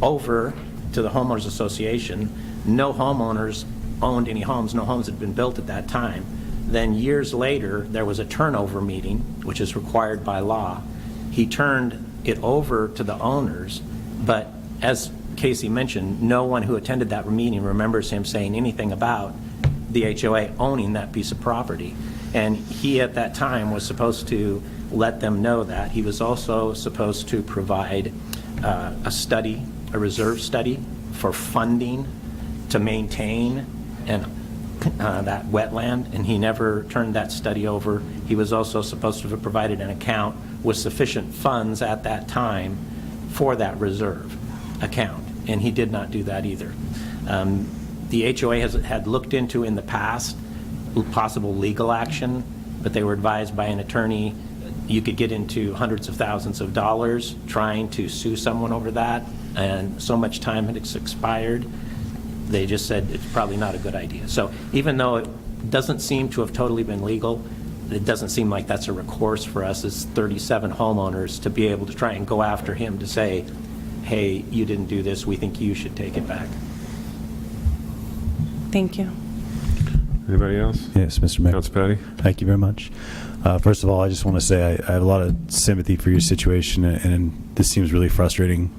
over to the homeowners association. No homeowners owned any homes, no homes had been built at that time. Then years later, there was a turnover meeting, which is required by law. He turned it over to the owners, but as Casey mentioned, no one who attended that meeting remembers him saying anything about the HOA owning that piece of property. And he, at that time, was supposed to let them know that. He was also supposed to provide a study, a reserve study for funding to maintain that wetland, and he never turned that study over. He was also supposed to have provided an account with sufficient funds at that time for that reserve account, and he did not do that either. The HOA had looked into in the past possible legal action, but they were advised by an attorney you could get into hundreds of thousands of dollars trying to sue someone over that, and so much time had expired, they just said it's probably not a good idea. So even though it doesn't seem to have totally been legal, it doesn't seem like that's a recourse for us as 37 homeowners to be able to try and go after him to say, hey, you didn't do this, we think you should take it back. Thank you. Anybody else? Yes, Mr. Mayor. Council Patty? Thank you very much. First of all, I just want to say I have a lot of sympathy for your situation, and this seems really frustrating.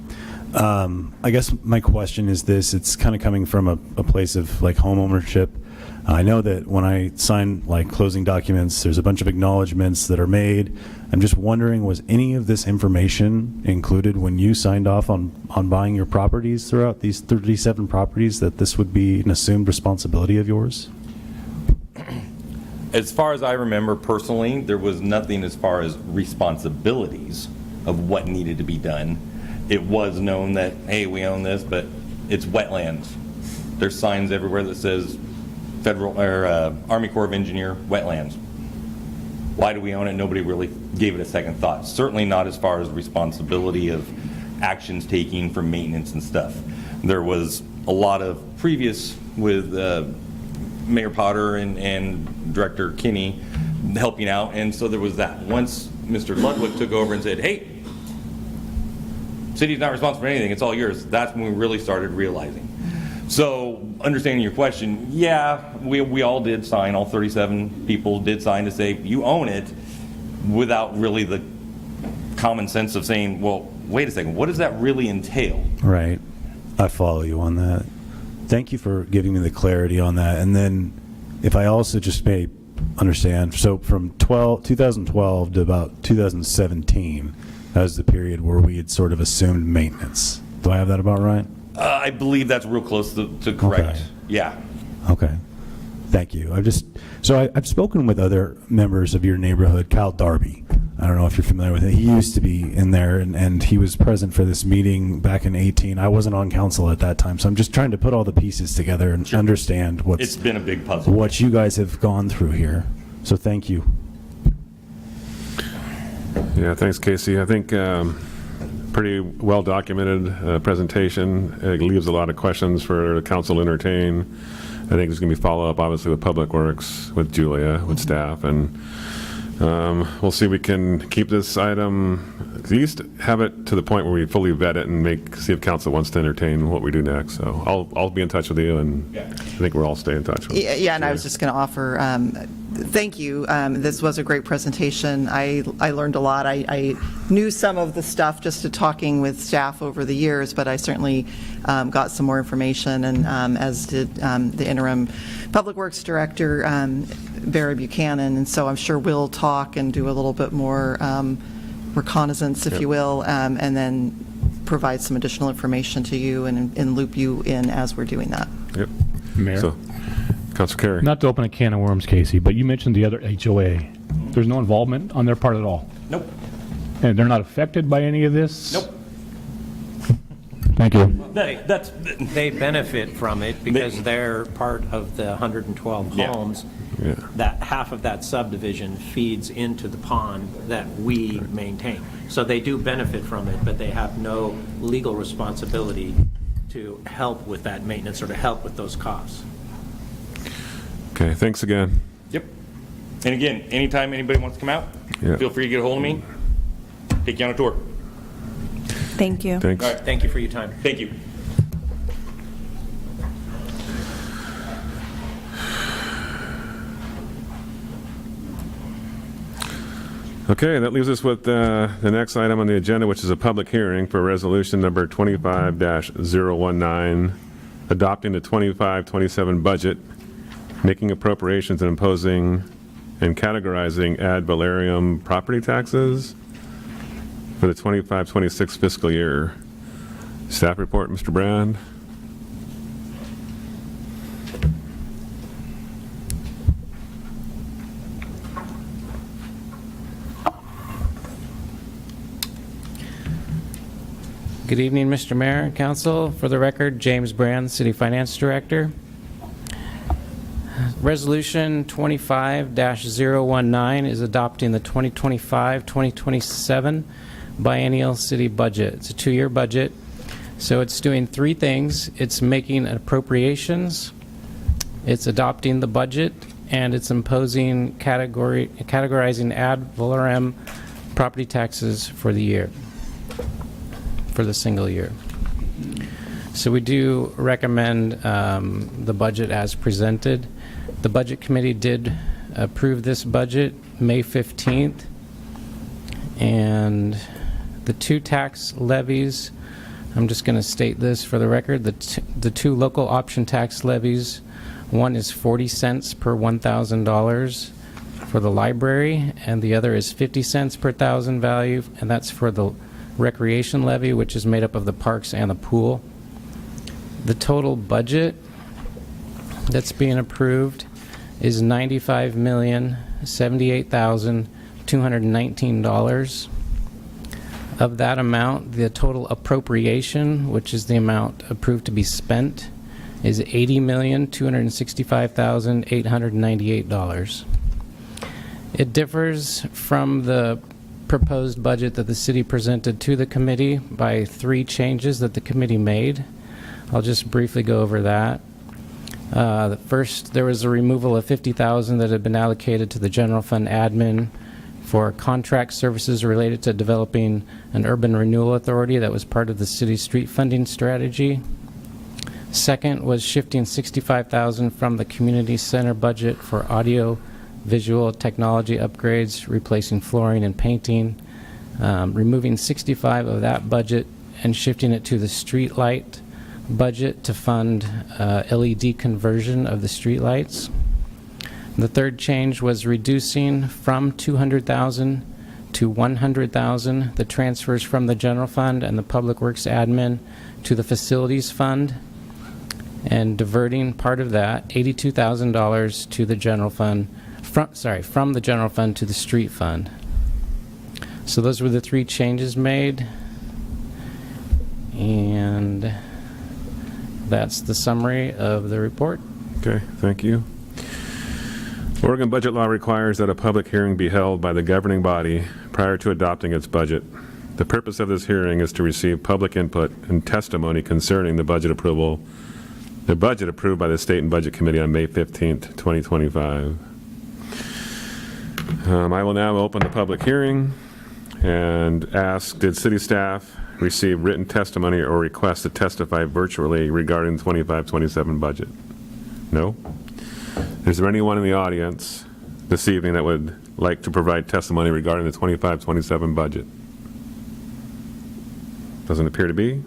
I guess my question is this. It's kind of coming from a place of like home ownership. I know that when I sign like closing documents, there's a bunch of acknowledgments that are made. I'm just wondering, was any of this information included when you signed off on buying your properties throughout these 37 properties, that this would be an assumed responsibility of yours? As far as I remember personally, there was nothing as far as responsibilities of what needed to be done. It was known that, hey, we own this, but it's wetlands. There's signs everywhere that says Federal or Army Corps of Engineer wetlands. Why do we own it? Nobody really gave it a second thought. Certainly not as far as responsibility of actions taking for maintenance and stuff. There was a lot of previous with Mayor Potter and Director Kinney helping out, and so there was that. Once Mr. Ludwig took over and said, hey, city's not responsible for anything, it's all yours, that's when we really started realizing. So understanding your question, yeah, we all did sign, all 37 people did sign to say you own it, without really the common sense of saying, well, wait a second, what does that really entail? Right. I follow you on that. Thank you for giving me the clarity on that. And then if I also just may understand, so from 2012 to about 2017, that was the period where we had sort of assumed maintenance. Do I have that about right? I believe that's real close to correct. Okay. Yeah. Okay. Thank you. I've spoken with other members of your neighborhood. Kyle Darby, I don't know if you're familiar with it. He used to be in there, and he was present for this meeting back in 2018. I wasn't on council at that time, so I'm just trying to put all the pieces together and understand It's been a big puzzle. what you guys have gone through here. So thank you. Yeah, thanks, Casey. I think pretty well-documented presentation. It leaves a lot of questions for the council to entertain. I think there's going to be follow-up, obviously, with Public Works, with Julia, with staff, and we'll see if we can keep this item, at least have it to the point where we fully vet it and see if council wants to entertain what we do next. So I'll be in touch with you, and I think we'll all stay in touch with you. Yeah, and I was just going to offer, thank you. This was a great presentation. I learned a lot. I knew some of the stuff just to talking with staff over the years, but I certainly got some more information, and as did the interim Public Works Director, Barry Buchanan, and so I'm sure we'll talk and do a little bit more reconnaissance, if you will, and then provide some additional information to you and loop you in as we're doing that. Yep. Mayor? So, Councilor Carey. Not to open a can of worms, Casey, but you mentioned the other HOA. There's no involvement on their part at all? Nope. And they're not affected by any of this? Nope. Thank you. They benefit from it because they're part of the 112 Yeah. homes. Yeah. That half of that subdivision feeds into the pond that we maintain. So they do benefit from it, but they have no legal responsibility to help with that maintenance or to help with those costs. Okay, thanks again. Yep. And again, anytime anybody wants to come out, Yeah. feel free to get a hold of me. Take you on a tour. Thank you. Thanks. All right. Thank you for your time. Thank you. Okay, that leaves us with the next item on the agenda, which is a public hearing for resolution number 25-019, adopting the 25-27 budget, making appropriations and imposing and categorizing ad valorem property taxes for the 25-26 fiscal year. Staff report, Mr. Brand. Good evening, Mr. Mayor and Council. For the record, James Brand, City Finance Director. Resolution 25-019 is adopting the 2025-2027 biennial city budget. It's a 2-year budget, so it's doing 3 things. It's making appropriations, it's adopting the budget, and it's imposing categorizing ad valorem property taxes for the year, for the single year. So we do recommend the budget as presented. The Budget Committee did approve this budget May 15th, and the 2 tax levies, I'm just going to state this for the record, the 2 local option tax levies, one is 40 cents per $1,000 for the library, and the other is 50 cents per thousand value, and that's for the recreation levy, which is made up of the parks and the pool. The total budget that's being approved is $95,078,219. Of that amount, the total appropriation, which is the amount approved to be spent, is $80,265,898. It differs from the proposed budget that the city presented to the committee by 3 changes that the committee made. I'll just briefly go over that. First, there was a removal of $50,000 that had been allocated to the general fund admin for contract services related to developing an urban renewal authority that was part of the city's street funding strategy. Second was shifting $65,000 from the community center budget for audio visual technology upgrades, replacing flooring and painting, removing $65,000 of that budget and shifting it to the street light budget to fund LED conversion of the street lights. The third change was reducing from $200,000 to $100,000 the transfers from the general fund and the public works admin to the facilities fund, and diverting part of that, $82,000, to the general fund, from the general fund to the street fund. So those were the 3 changes made, and that's the summary of the report. Okay, thank you. Oregon budget law requires that a public hearing be held by the governing body prior to adopting its budget. The purpose of this hearing is to receive public input and testimony concerning the budget approval, the budget approved by the Stayton Budget Committee on May 15th, 2025. I will now open the public hearing and ask, did city staff receive written testimony or request to testify virtually regarding the 25-27 budget? No? Is there anyone in the audience this evening that would like to provide testimony regarding the 25-27 budget? Doesn't appear to be.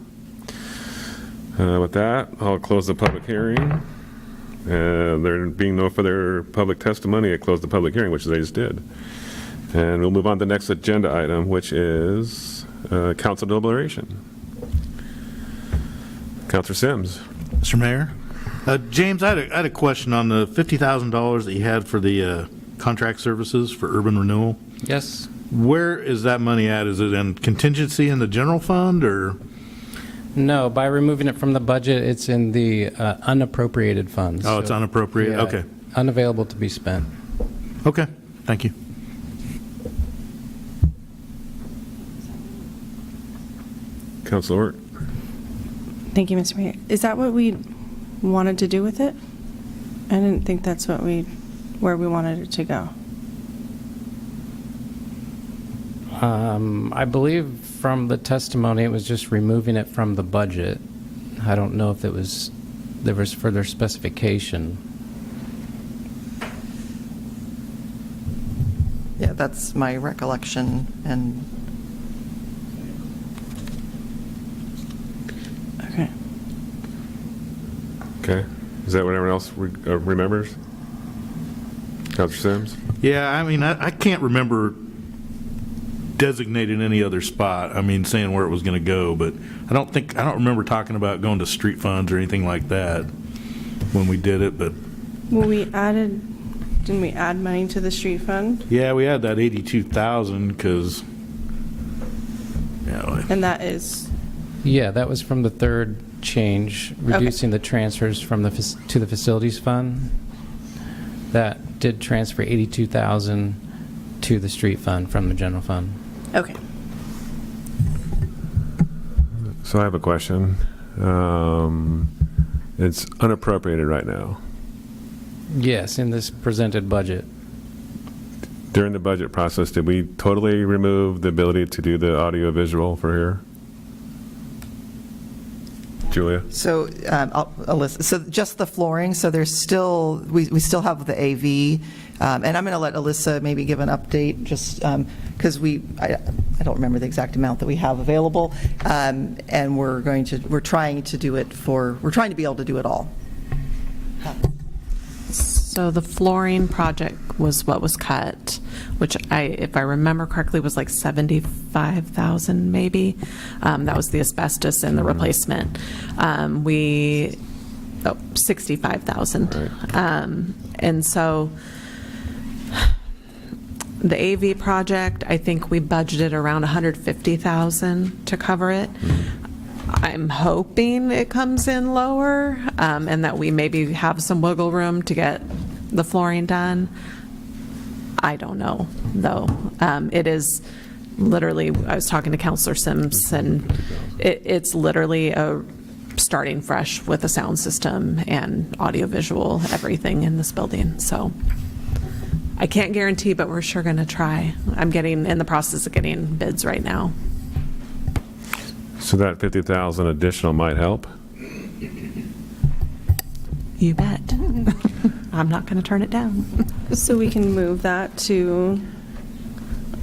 With that, I'll close the public hearing. There being no further public testimony, I close the public hearing, which they just did. And we'll move on to the next agenda item, which is council deliberation. Councilor Sims. Mr. Mayor? James, I had a question on the $50,000 that you had for the contract services for urban renewal. Yes. Where is that money at? Is it in contingency in the general fund, or? No, by removing it from the budget, it's in the unappropriated funds. Oh, it's unappropriated? Yeah, Okay. unavailable to be spent. Okay, thank you. Councilor Ort. Thank you, Mr. Mayor. Is that what we wanted to do with it? I didn't think that's where we wanted it to go. I believe from the testimony, it was just removing it from the budget. I don't know if there was further specification. Yeah, That's my recollection, and Okay. Okay. Is that what everyone else remembers? Counselor Sims? Yeah, I mean, I can't remember designating any other spot. I mean, saying where it was going to go, but I don't remember talking about going to street funds or anything like that when we did it. But Well, didn't we add money to the street fund? yeah, we had that 82,000 because, And that is, Yeah, that was from the third change, reducing the transfers from to the facilities fund. That did transfer 82,000 to the street fund from the general fund. okay. So I have a question. It's unappropriated right now. Yes, in this presented budget. During the budget process, did we totally remove the ability to do the audio visual for here? Julia? so, Alyssa, so just the flooring, so there's still, we still have the AV, and I'm going to let Alyssa maybe give an update, just because I don't remember the exact amount that we have available, and we're trying to be able to do it all. So the flooring project was what was cut, which if I remember correctly, was like 75,000 maybe. That was the asbestos and the replacement. 65,000. Right. And so the AV project, I think we budgeted around 150,000 to cover it. I'm hoping it comes in lower, and that we maybe have some wiggle room to get the flooring done. I don't know, though. It is literally, I was talking to Counselor Sims, and it's literally starting fresh with a sound system and audiovisual, everything in this building. So I can't guarantee, but we're sure going to try. I'm in the process of getting bids right now. So that 50,000 additional might help? You bet. I'm not going to turn it down. So we can move that to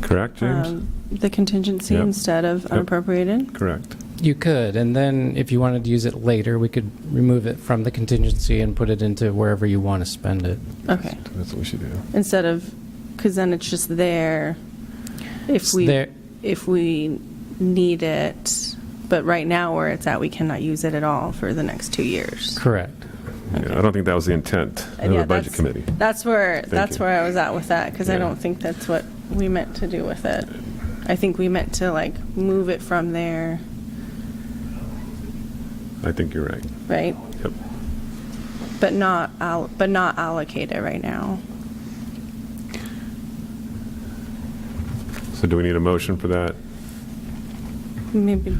Correct, James? the contingency Yep. instead of Yep. unappropriated? Correct. You could, and then if you wanted to use it later, we could remove it from the contingency and put it into wherever you want to spend it. Okay. That's what we should do. Instead of, because then it's just there It's there. if we need it, but right now where it's at, we cannot use it at all for the next 2 years. Correct. Yeah, I don't think that was the intent of Yeah, the budget committee. That's where you. I was at with that, because I Yeah. don't think that's what we meant to do with it. I think we meant to like move it from there, I think you're right. right? Yep. But not allocate it right now. So do we need a motion for that? Maybe.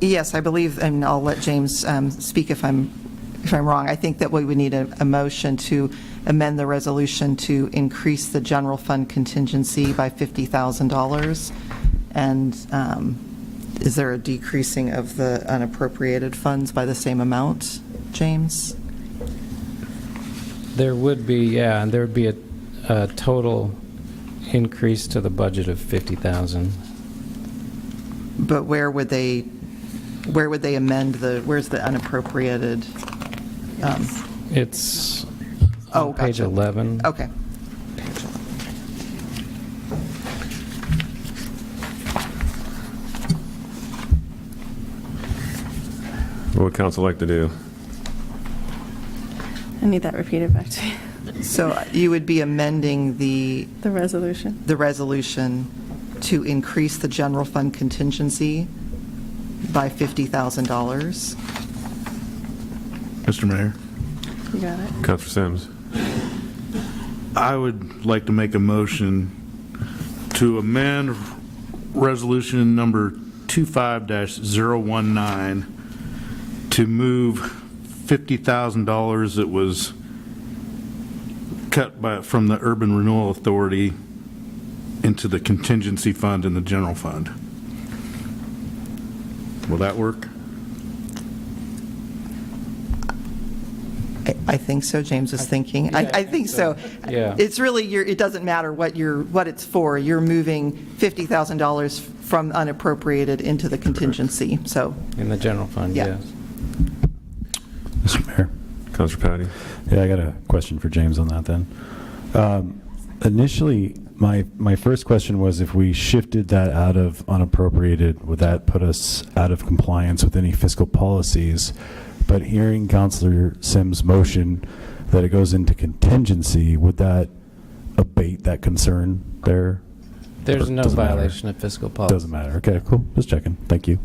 Yes, I believe, and I'll let James speak if I'm wrong. I think that we would need a motion to amend the resolution to increase the general fund contingency by $50,000. And is there a decreasing of the unappropriated funds by the same amount, James? There would be, yeah, and there would be a total increase to the budget of 50,000. But where would they amend where's the unappropriated? It's Oh, on page gotcha. 11. Okay. What would council like to do? I need that repeated back to you. So you would be amending the The resolution. resolution to increase the general fund contingency by $50,000. Mr. Mayor, You got it. Counselor Sims? I would like to make a motion to amend resolution number 25-019 to move $50,000 that was cut from the Urban Renewal Authority into the contingency fund in the general fund. Will that work? I think so, James is thinking. I think so. Yeah. It's really, it doesn't matter what it's for. You're moving $50,000 from unappropriated into the contingency, so. In the general fund, Yeah. yes. Mr. Mayor. Counselor Patty? Yeah, I got a question for James on that then. Initially, my first question was if we shifted that out of unappropriated, would that put us out of compliance with any fiscal policies? But hearing Councilor Sims' motion that it goes into contingency, would that abate that concern there? There's Or no doesn't matter? violation of fiscal policy. Doesn't matter. Okay, cool. Just checking. Thank you.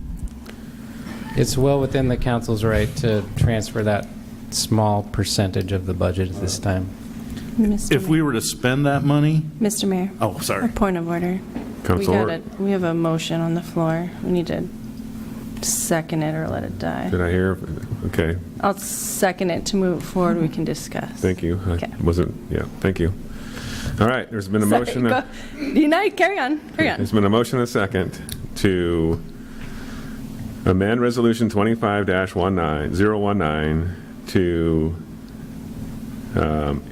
It's well within the council's right to transfer that small percentage of the budget at this time. If we were to spend that money, Mr. Mayor. oh, sorry. A point of order. Counselor? We have a motion on the floor. We need to second it or let it die. Did I hear? Okay, I'll second it to move it forward. We can discuss. thank you. Okay. Thank you. All right, there's been a motion. Carry on. There's been a motion and a second to amend Resolution 25-019 to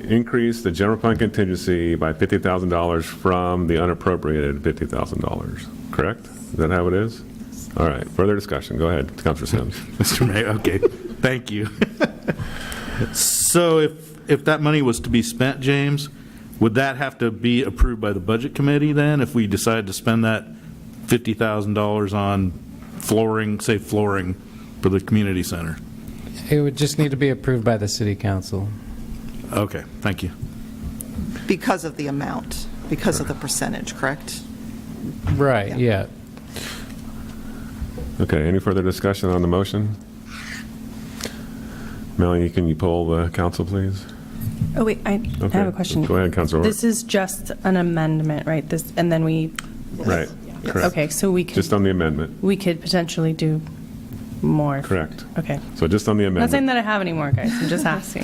increase the general fund contingency by $50,000 from the unappropriated $50,000. Correct? Is that how it is? All right. Further discussion. Go ahead, Councilor Sims. Mr. Mayor, okay, thank you. So if that money was to be spent, James, would that have to be approved by the Budget Committee then, if we decided to spend that $50,000 on flooring, say flooring, for the community center? It would just need to be approved by the city council. Okay, thank you. Because of the amount, because of the percentage, correct? Right, yeah. Okay, any further discussion on the motion? Melanie, can you poll the council, please? Oh, wait, I Okay. have a question. Go ahead, Councilor Orr. This is just an amendment, right? And then we, Right, correct. okay, so Just on the amendment, we could potentially do more. correct. Okay. So just on the I'm not saying amendment. that I have any more, guys. I'm just asking,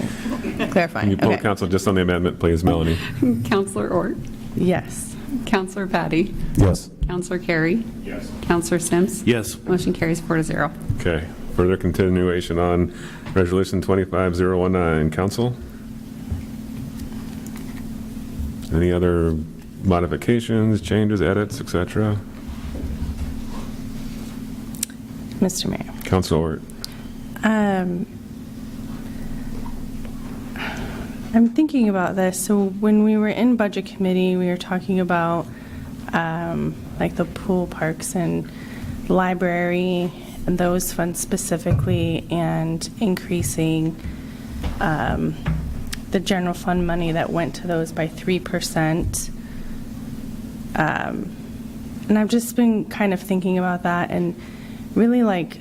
clarifying. Can you poll Okay. council just on the amendment, please, Melanie? Counselor Ort, Yes. Counselor Patty, Yes. Counselor Carey. Yes. Counselor Sims. Yes. Motion carries 4-0. Okay, further continuation on Resolution 25-019. Council? Any other modifications, changes, edits, et cetera? Mr. Mayor. Councilor Ort. I'm thinking about this. So when we were in Budget Committee, we were talking about like the pool parks and library and those funds specifically, and increasing the general fund money that went to those by 3%. And I've just been kind of thinking about that, and really, like,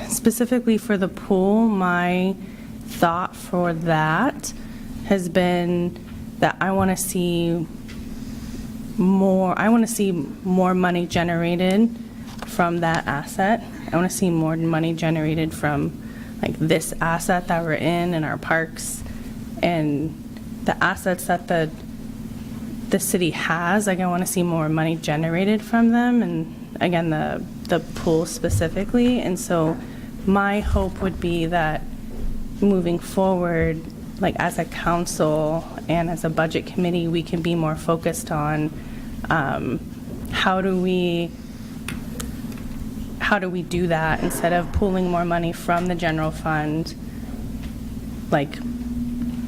specifically for the pool, my thought for that has been that I want to see more money generated from that asset. I want to see more money generated from, like, this asset that we're in and our parks, and the assets that the city has. Like, I want to see more money generated from them, and again, the pool specifically. And so my hope would be that moving forward, like as a council and as a budget committee, we can be more focused on how do we do that instead of pulling more money from the general fund. Like,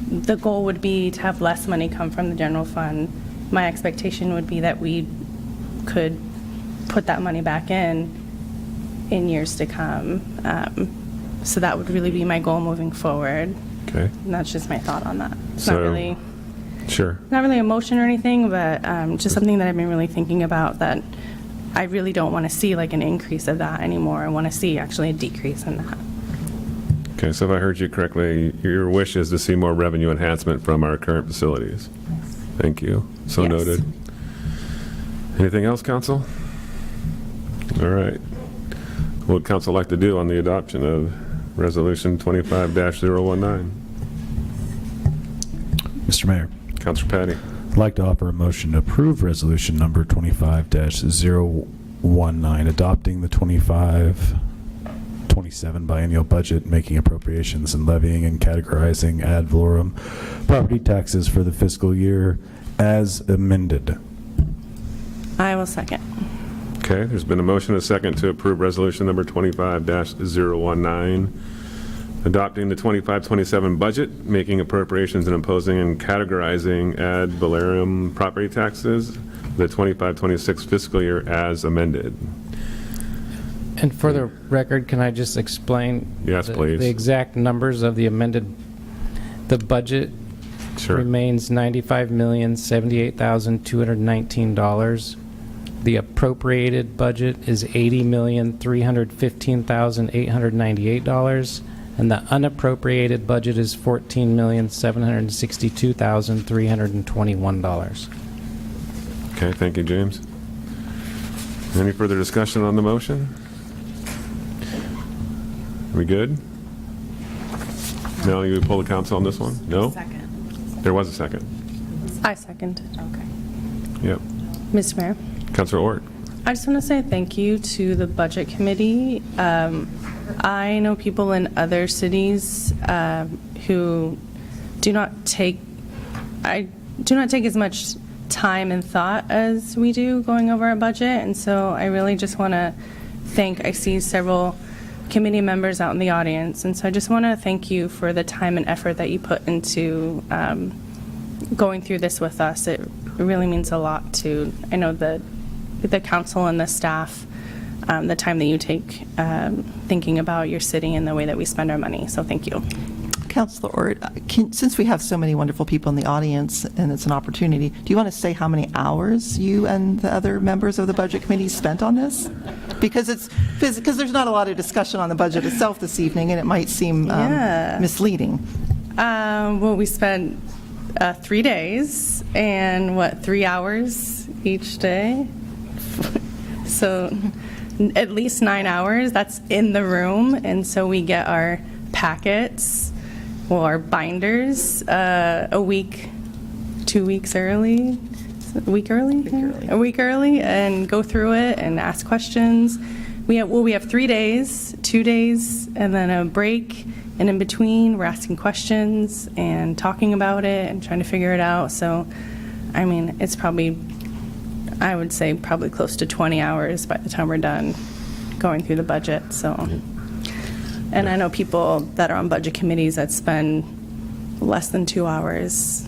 the goal would be to have less money come from the general fund. My expectation would be that we could put that money back in years to come. So that would really be my goal moving forward. Okay. And that's just my thought on that. It's So- not really, Sure. not really a motion or anything, but just something that I've been really thinking about, that I really don't want to see like an increase of that anymore. I want to see actually a decrease in that. Okay, so if I heard you correctly, your wish is to see more revenue enhancement from our current facilities. Thank you. So Yes. noted. Anything else, council? All right. What would council like to do on the adoption of Resolution 25-019? Mr. Mayor, Councilor Patty. I'd like to offer a motion to approve resolution number 25-019, adopting the 25-019 27 biennial budget, making appropriations and levying and categorizing ad valorem property taxes for the fiscal year as amended. I will second. Okay, there's been a motion and a second to approve resolution number 25-019, adopting the 25-27 budget, making appropriations and imposing and categorizing ad valorem property taxes, the 25-26 fiscal year as amended. And for the record, can I just explain? Yes, please. The exact numbers of the amended, the budget Sure. remains $95,078,219. The appropriated budget is $80,315,898, and the unappropriated budget is $14,762,321. Okay, thank you, James. Any further discussion on the motion? Are we good? Melanie, you pull the council on this one? No? Second. There was a second. I second. Okay. Yep. Mr. Mayor, Councilor Ort. I just want to say thank you to the Budget Committee. I know people in other cities who do not take as much time and thought as we do going over our budget, and so I really just want to I see several committee members out in the audience, and so I just want to thank you for the time and effort that you put into going through this with us. It really means a lot to, I know, the council and the staff, the time that you take thinking about your city and the way that we spend our money, so thank you. Councilor Ort, since we have so many wonderful people in the audience and it's an opportunity, do you want to say how many hours you and the other members of the Budget Committee spent on this? Because there's not a lot of discussion on the budget itself this evening, and it might seem misleading. Well, we spent 3 days and 3 hours each day. So at least 9 hours, that's in the room. And so we get our packets or our binders a week, 2 weeks early. A week early? A week early, and go through it and ask questions. We have 3 days, 2 days, and then a break. And in between, we're asking questions and talking about it and trying to figure it out. So, I mean, it's probably, I would say, probably close to 20 hours by the time we're done going through the budget. So, and I know people that are on budget committees that spend less than 2 hours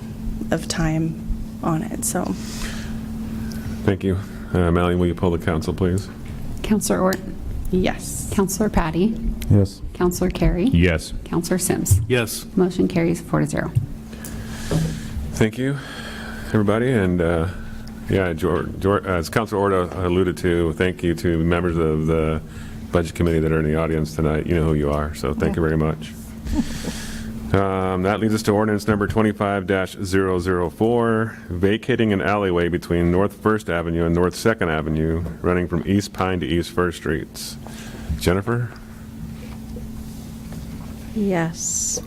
of time on it. So, Thank you. Melanie, will you pull the council, please? Counselor Ort? yes. Counselor Patty? Yes. Counselor Carey? Yes. Counselor Sims? Yes. Motion carries 4-0. Thank you, everybody. And as Councilor Orta alluded to, thank you to members of the Budget Committee that are in the audience tonight. You know who you are, so thank you very much. That leads us to ordinance number 25-004, vacating an alleyway between North 1st Avenue and North 2nd Avenue, running from East Pine to East 1st Streets. Jennifer? Yes.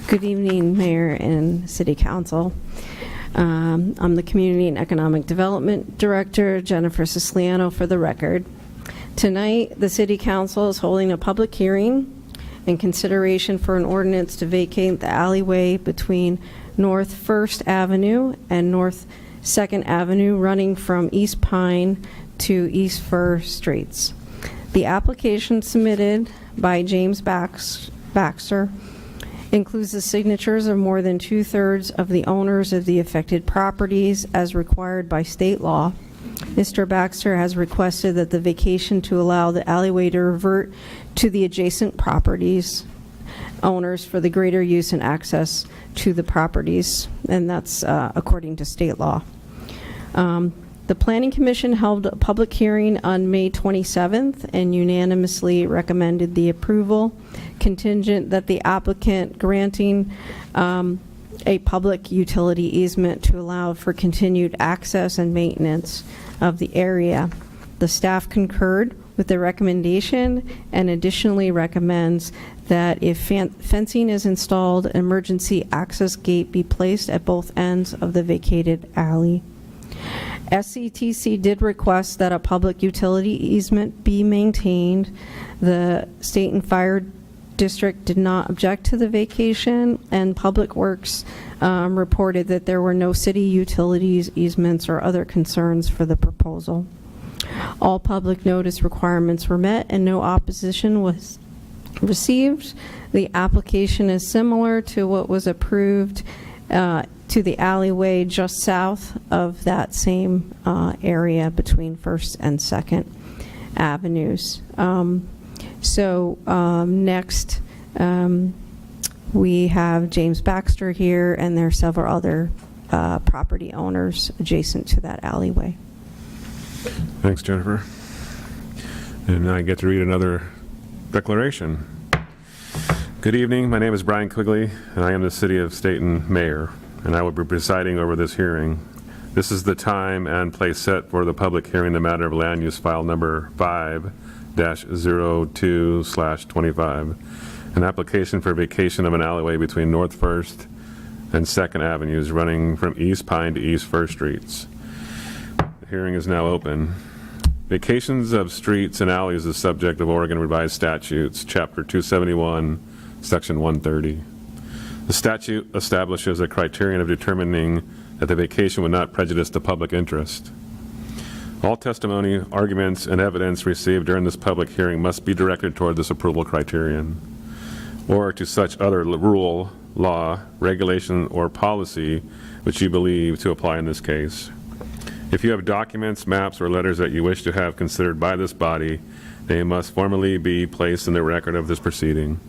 Good evening, Mayor and City Council. I'm the Community and Economic Development Director, Jennifer Siciliano, for the record. Tonight, the City Council is holding a public hearing in consideration for an ordinance to vacate the alleyway between North 1st Avenue and North 2nd Avenue, running from East Pine to East 1st Streets. The application submitted by James Baxter includes the signatures of more than 2/3 of the owners of the affected properties as required by state law. Mr. Baxter has requested that the vacation to allow the alleyway to revert to the adjacent properties owners for the greater use and access to the properties, and that's according to state law. The Planning Commission held a public hearing on May 27th and unanimously recommended the approval, contingent that the applicant granting a public utility easement to allow for continued access and maintenance of the area. The staff concurred with the recommendation, and additionally recommends that if fencing is installed, an emergency access gate be placed at both ends of the vacated alley. SCTC did request that a public utility easement be maintained. The Stayton Fire District did not object to the vacation, and Public Works reported that there were no city utilities, easements, or other concerns for the proposal. All public notice requirements were met and no opposition was received. The application is similar to what was approved to the alleyway just south of that same area between 1st and 2nd Avenues. Next, we have James Baxter here, and there are several other property owners adjacent to that alleyway. Thanks, Jennifer. And I get to read another declaration. Good evening. My name is Brian Quigley, and I am the City of Stayton Mayor, and I will be presiding over this hearing. This is the time and place set for the public hearing the matter of land use file number 5-02/25, an application for vacation of an alleyway between North 1st and 2nd Avenues running from East Pine to East 1st Streets. The hearing is now open. Vacations of streets and alleys is subject of Oregon Revised Statutes, Chapter 271, Section 130. The statute establishes a criterion of determining that the vacation would not prejudice the public interest. All testimony, arguments, and evidence received during this public hearing must be directed toward this approval criterion, or to such other rule, law, regulation, or policy which you believe to apply in this case. If you have documents, maps, or letters that you wish to have considered by this body, they must formally be placed in the record of this proceeding.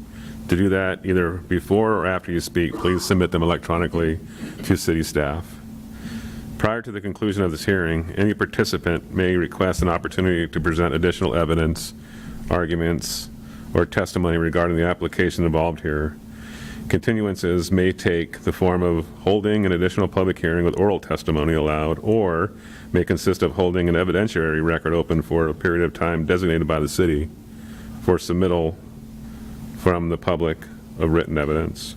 To do that, either before or after you speak, please submit them electronically to city staff. Prior to the conclusion of this hearing, any participant may request an opportunity to present additional evidence, arguments, or testimony regarding the application involved here. Continuances may take the form of holding an additional public hearing with oral testimony allowed, or may consist of holding an evidentiary record open for a period of time designated by the city for submittal from the public of written evidence.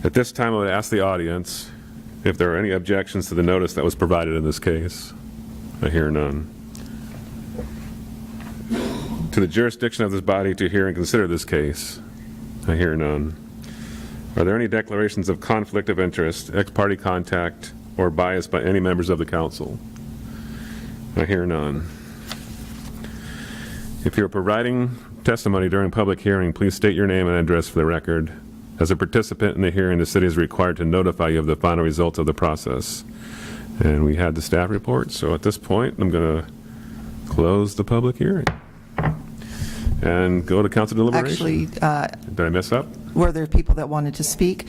At this time, I would ask the audience if there are any objections to the notice that was provided in this case. I hear none. To the jurisdiction of this body to hear and consider this case. I hear none. Are there any declarations of conflict of interest, ex parte contact, or bias by any members of the council? I hear none. If you're providing testimony during public hearing, please state your name and address for the record. As a participant in the hearing, the city is required to notify you of the final results of the process. And we had the staff report, so at this point, I'm going to close the public hearing and go to council deliberation. Actually, did I mess up? were there people that wanted to speak?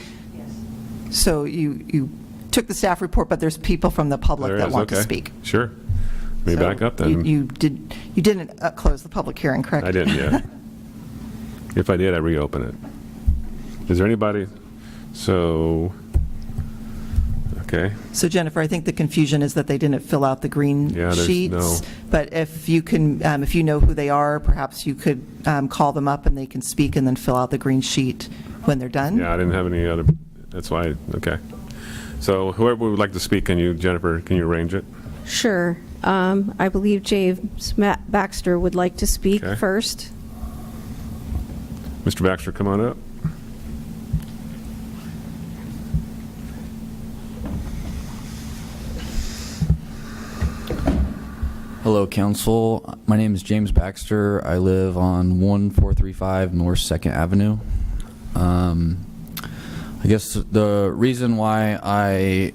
So you took the staff report, but there's people from the public There that is, want to okay. speak. Sure. Let me So back up then. You didn't close the public hearing, correct? I didn't yet. If I did, I'd reopen it. Is there anybody? So, okay. So Jennifer, I think the confusion is that they didn't fill out the green Yeah, there's sheets. no- But if you can, if you know who they are, perhaps you could call them up and they can speak and then fill out the green sheet when they're done. Yeah, I didn't have any other, that's why, okay. So whoever would like to speak, Jennifer, can you arrange it? Sure. I believe James Baxter would like to speak Okay. first. Mr. Baxter, come on up. Hello, council. My name is James Baxter. I live on 1435 North 2nd Avenue. I guess the reason why I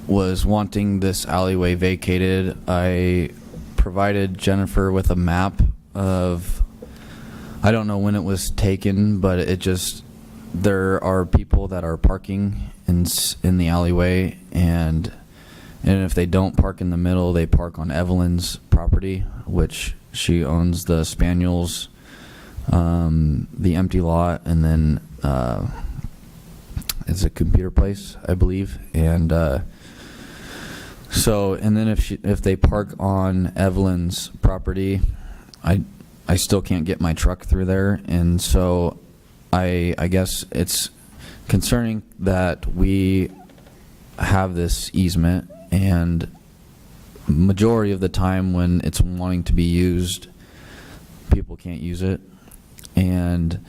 was wanting this alleyway vacated, I provided Jennifer with a map of, I don't know when it was taken, but it just, there are people that are parking in the alleyway, and if they don't park in the middle, they park on Evelyn's property, which she owns the Spaniels, the empty lot, and then it's a computer place, I believe. And so, and then if they park on Evelyn's property, I still can't get my truck through there, and so I guess it's concerning that we have this easement, and majority of the time when it's wanting to be used, people can't use it, and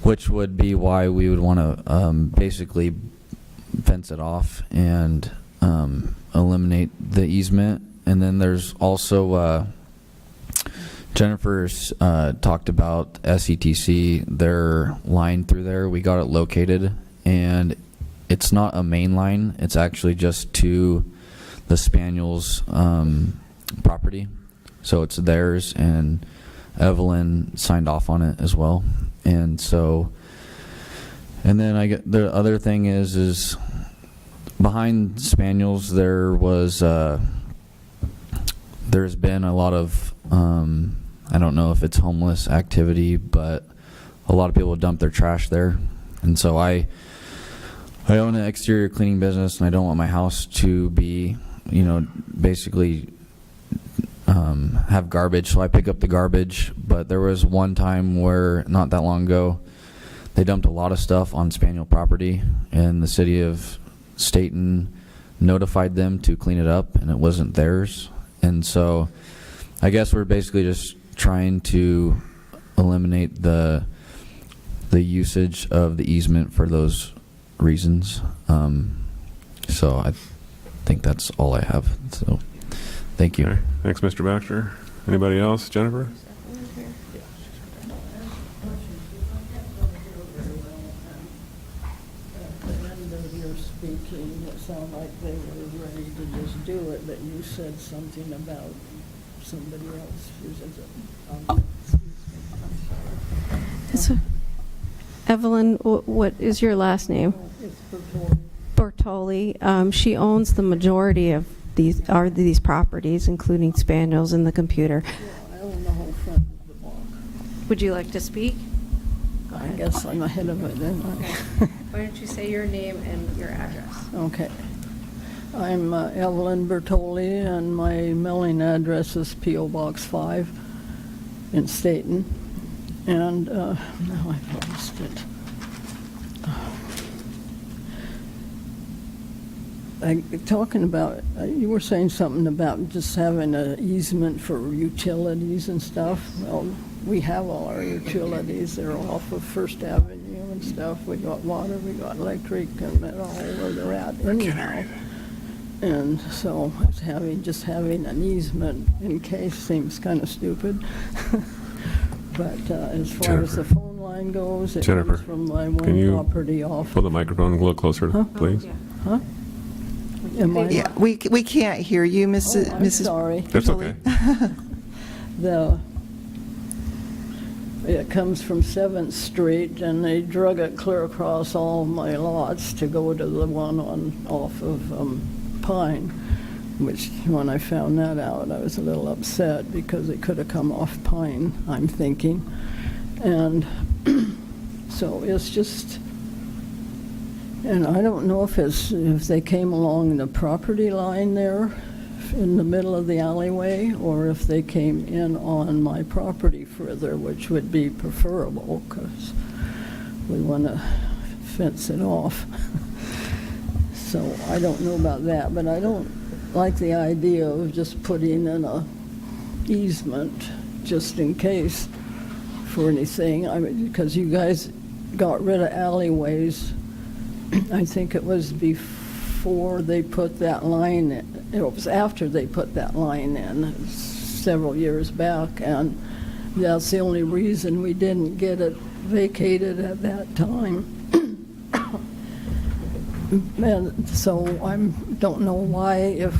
which would be why we would want to basically fence it off and eliminate the easement. And then there's also Jennifer's talked about SETC, their line through there. We got it located, and it's not a main line. It's actually just to the Spaniels property. So it's theirs, and Evelyn signed off on it as well. And so, and then I get the other thing is behind Spaniels there was there's been a lot of I don't know if it's homeless activity, but a lot of people dump their trash there. And so I own an exterior cleaning business, and I don't want my house to be, basically have garbage. So I pick up the garbage. But there was one time where, not that long ago, they dumped a lot of stuff on Spaniel property, and the city of Stayton notified them to clean it up, and it wasn't theirs. And so I guess we're basically just trying to eliminate the usage of the easement for those reasons. So I think that's all I have. So thank you. Okay. Thanks, Mr. Baxter. Anybody else? Jennifer? You're speaking, it sounded like they were ready to just do it, but you said something about somebody else. So, Evelyn, what is your last name? It's Bertoli. Bertoli. She owns the majority of these properties, including Spaniels and the computer. Yeah, I own the whole front of the block. Would you like to speak? I guess I'm ahead of it, then. Why don't you say your name and your address? Okay. I'm Evelyn Bertoli, and my mailing address is P.O. Box 5 in Stayton. And now I've lost it. Talking about, you were saying something about just having an easement for utilities and stuff. Well, we have all our utilities. They're off of First Avenue and stuff. We got water, we got electric, and they're all where they're at anyhow. And so just having an easement in case seems kind of stupid. But as far as the phone line goes, it Jennifer, comes from my one can you property off. pull the microphone a little closer, please? Huh? Am I? Yeah, we can't hear you, Mrs. I'm Mrs. sorry. That's okay. It comes from 7th Street, and they drug it clear across all my lots to go to the one off of Pine, which when I found that out, I was a little upset because it could have come off Pine, I'm thinking. And so it's just, and I don't know if they came along the property line there in the middle of the alleyway, or if they came in on my property further, which would be preferable because we want to fence it off. So I don't know about that, but I don't like the idea of just putting in a easement just in case for anything. I mean, because you guys got rid of alleyways. I think it was before they put that line in. It was after they put that line in several years back, and that's the only reason we didn't get it vacated at that time. And so I don't know why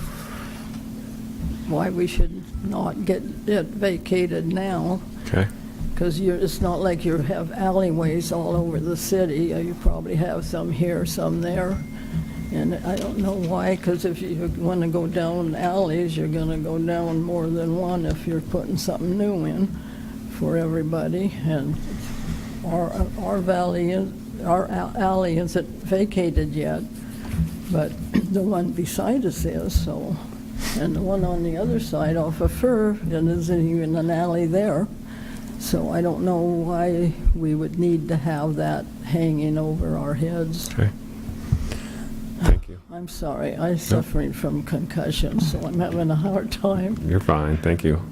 we should not get it vacated now. Okay. Because it's not like you have alleyways all over the city. You probably have some here, some there. And I don't know why, because if you want to go down alleys, you're going to go down more than one if you're putting something new in for everybody. And our alley isn't vacated yet, but the one beside us is, so And the one on the other side off of Fur, there isn't even an alley there. So I don't know why we would need to have that hanging over our heads. Okay. Thank you. I'm sorry, I'm suffering from concussion, so I'm having a hard time. You're fine. Thank you.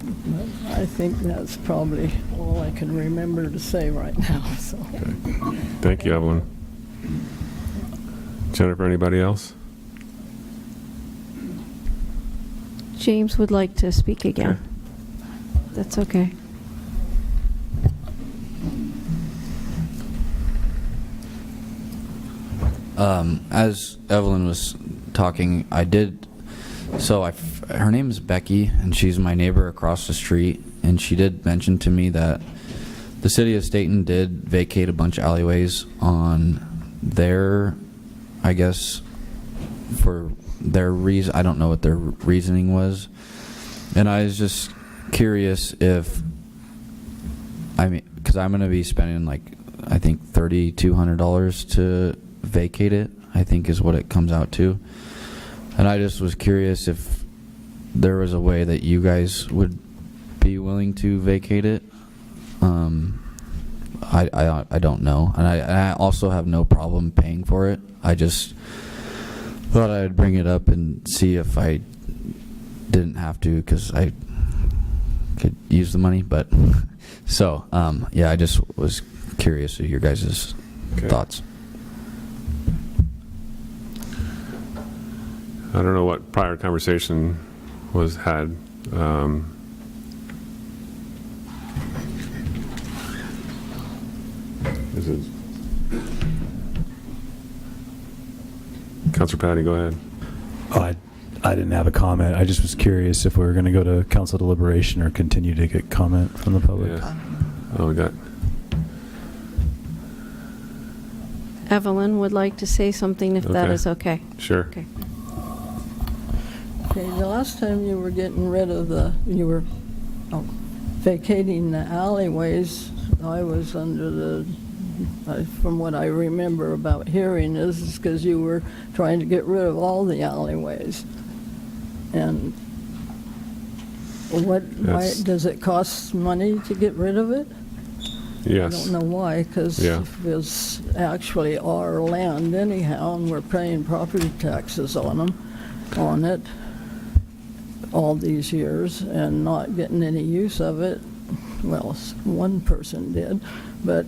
But I think that's probably all I can remember to say right now, so. Thank you, Evelyn. Jennifer, anybody else? James would like to speak again. Okay. That's okay. As Evelyn was talking, her name is Becky, and she's my neighbor across the street, and she did mention to me that the city of Stayton did vacate a bunch of alleyways on their, I guess, for their reason. I don't know what their reasoning was. And I was just curious because I'm going to be spending I think $3,200 to vacate it, I think is what it comes out to. And I just was curious if there was a way that you guys would be willing to vacate it. I don't know, and I also have no problem paying for it. I just thought I'd bring it up and see if I didn't have to, because I could use the money. But so yeah, I just was curious of your guys' thoughts. I don't know what prior conversation was had. Is it? Councilor Patty, go ahead. Oh, I didn't have a comment. I just was curious if we were going to go to council deliberation or continue to get comment from the public. Yeah. Oh, we got. Evelyn would like to say something if that is okay. Sure. Okay. Okay, the last time you were getting rid of vacating the alleyways, I was under from what I remember about hearing is because you were trying to get rid of all the alleyways. And why does it cost money to get rid of it? Yes. I don't know why, because it's actually our land anyhow, and we're paying property taxes on it all these years and not getting any use of it. Well, one person did, but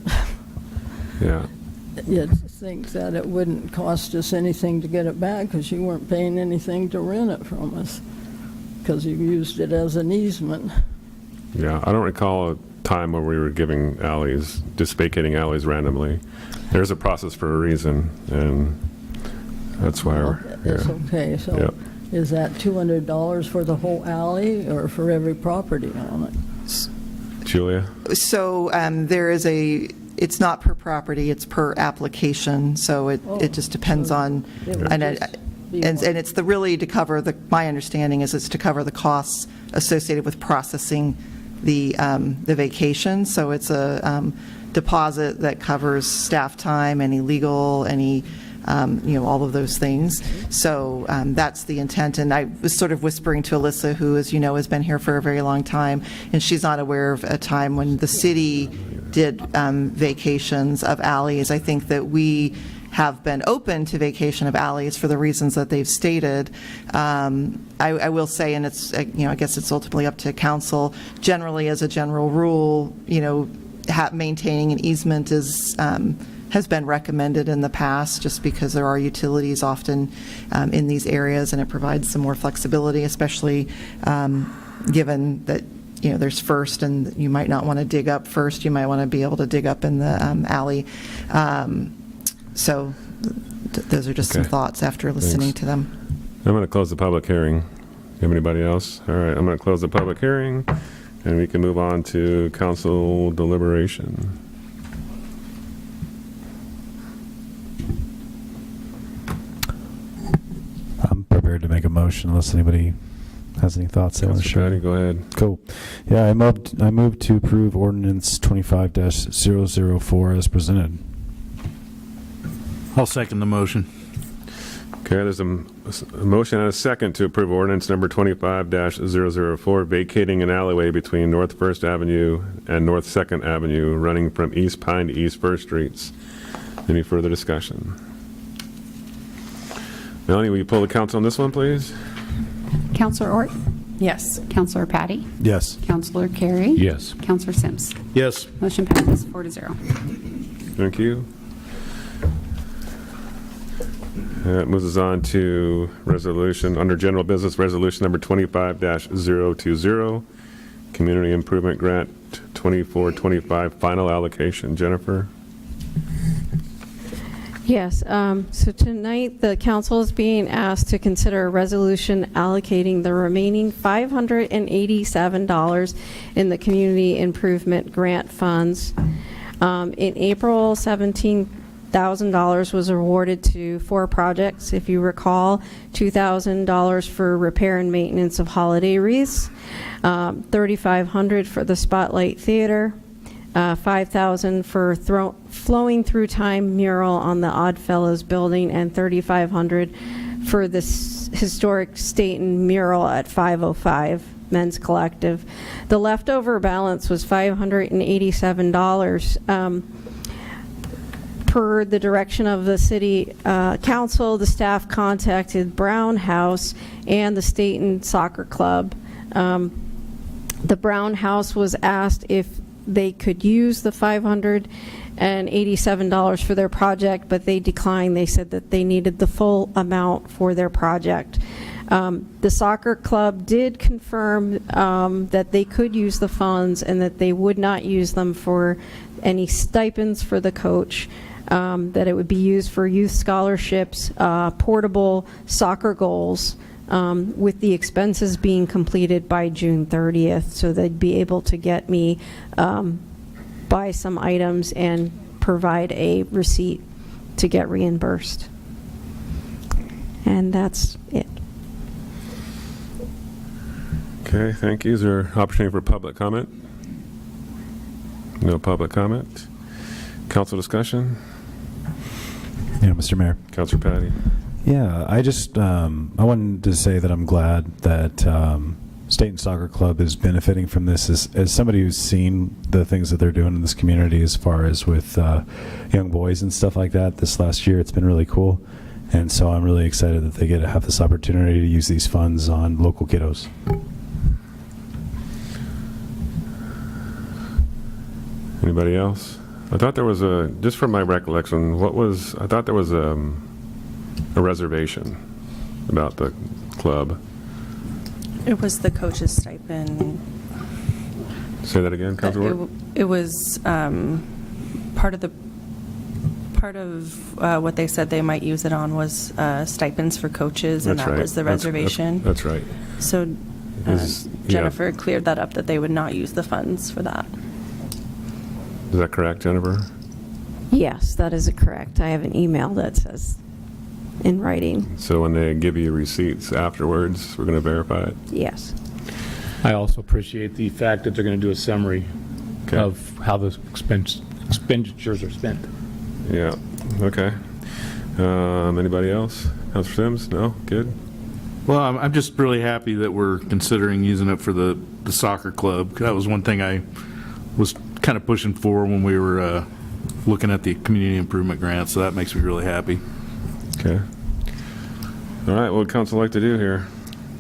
yeah, you'd think that it wouldn't cost us anything to get it back because you weren't paying anything to rent it from us because you used it as an easement. Yeah, I don't recall a time where we were giving alleys, just vacating alleys randomly. There's a process for a reason, and that's why It's okay, so yep. Is that $200 for the whole alley or for every property on it? Julia? So it's not per property, it's per application, so it just depends on, and it's really to cover my understanding is it's to cover the costs associated with processing the vacation. So it's a deposit that covers staff time, any legal, any all of those things. So that's the intent. And I was sort of whispering to Alyssa, who, as you know, has been here for a very long time, and she's not aware of a time when the city did vacations of alleys. I think that we have been open to vacation of alleys for the reasons that they've stated. I will say, and it's, I guess it's ultimately up to council, generally as a general rule, maintaining an easement has been recommended in the past just because there are utilities often in these areas, and it provides some more flexibility, especially given that there's first and you might not want to dig up first. You might want to be able to dig up in the alley. So those are just some thoughts after listening to them. I'm going to close the public hearing. Do you have anybody else? All right, I'm going to close the public hearing, and we can move on to council deliberation. I'm prepared to make a motion unless anybody has any thoughts they want to share. Go ahead. Cool. Yeah, I moved to approve ordinance 25-004 as presented. I'll second the motion. Okay, Okay, there's a motion and a second to approve ordinance number 25-004, vacating an alleyway between North First Avenue and North Second Avenue, running from East Pine to East First Streets. Any further discussion? Melanie, will you pull the council on this one, please? Counselor Ort? Yes. Counselor Patty? Yes. Counselor Carey? Yes. Counselor Sims? Yes. Motion passes 4-0. Thank you. That moves us on to resolution, under general business, resolution number 25-020, Community Improvement Grant 2425, final allocation. Jennifer? Yes, so tonight, the council is being asked to consider a resolution allocating the remaining $587 in the Community Improvement Grant Funds. In April, $17,000 was awarded to 4 projects. If you recall, $2,000 for repair and maintenance of holiday wreaths, $3,500 for the Spotlight Theater, $5,000 for Flowing Through Time mural on the Oddfellows building, and $3,500 for the historic Stayton mural at 505 Men's Collective. The leftover balance was $587. Per the direction of the city council, the staff contacted Brown House and the Stayton Soccer Club. The Brown House was asked if they could use the $587 for their project, but they declined. They said that they needed the full amount for their project. The soccer club did confirm that they could use the funds and that they would not use them for any stipends for the coach, that it would be used for youth scholarships, portable soccer goals, with the expenses being completed by June 30th, so they'd be able to get me buy some items and provide a receipt to get reimbursed. And that's it. Okay, thank you. Is there opportunity for public comment? No public comment. Council discussion? Yeah, Mr. Mayor. Councilor Patty? Yeah, I just I wanted to say that I'm glad that Stayton Soccer Club is benefiting from this. As somebody who's seen the things that they're doing in this community as far as with young boys and stuff like that this last year, it's been really cool. And so I'm really excited that they get to have this opportunity to use these funds on local kiddos. Anybody else? I thought there was just from my recollection, I thought there was a reservation about the club. It was the coach's stipend. Say that again, Councilor? It was part of what they said they might use it on was stipends for coaches, and That's that right. was the reservation. That's right. So Yeah. Jennifer cleared that up, that they would not use the funds for that. Is that correct, Jennifer? Yes, that is correct. I have an email that says in writing. So when they give you receipts afterwards, we're going to verify it? Yes. I also appreciate the fact that they're going to do a summary of how the expenditures are spent. Yeah, okay. Anybody else? Councilor Sims? No? Good? Well, I'm just really happy that we're considering using it for the soccer club. That was one thing I was kind of pushing for when we were looking at the community improvement grant, so that makes me really happy. Okay. All right, what would council like to do here?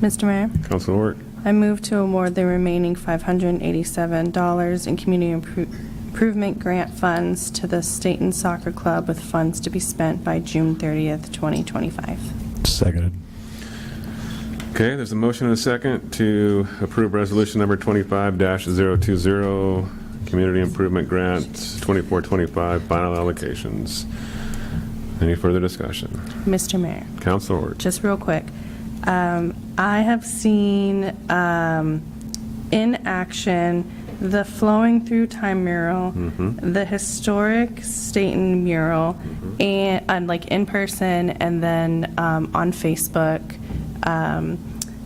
Mr. Mayor? Councilor Ort? I move to award the remaining $587 in community improvement grant funds to the Stayton Soccer Club, with funds to be spent by June 30th, 2025. Seconded. Okay, there's a motion and a second to approve resolution number 25-020, Community Improvement Grant 2425, final allocations. Any further discussion? Mr. Mayor? Councilor Ort? Just real quick. I have seen in action the Flowing Through Time mural, the historic Stayton mural, and like in person, and then on Facebook,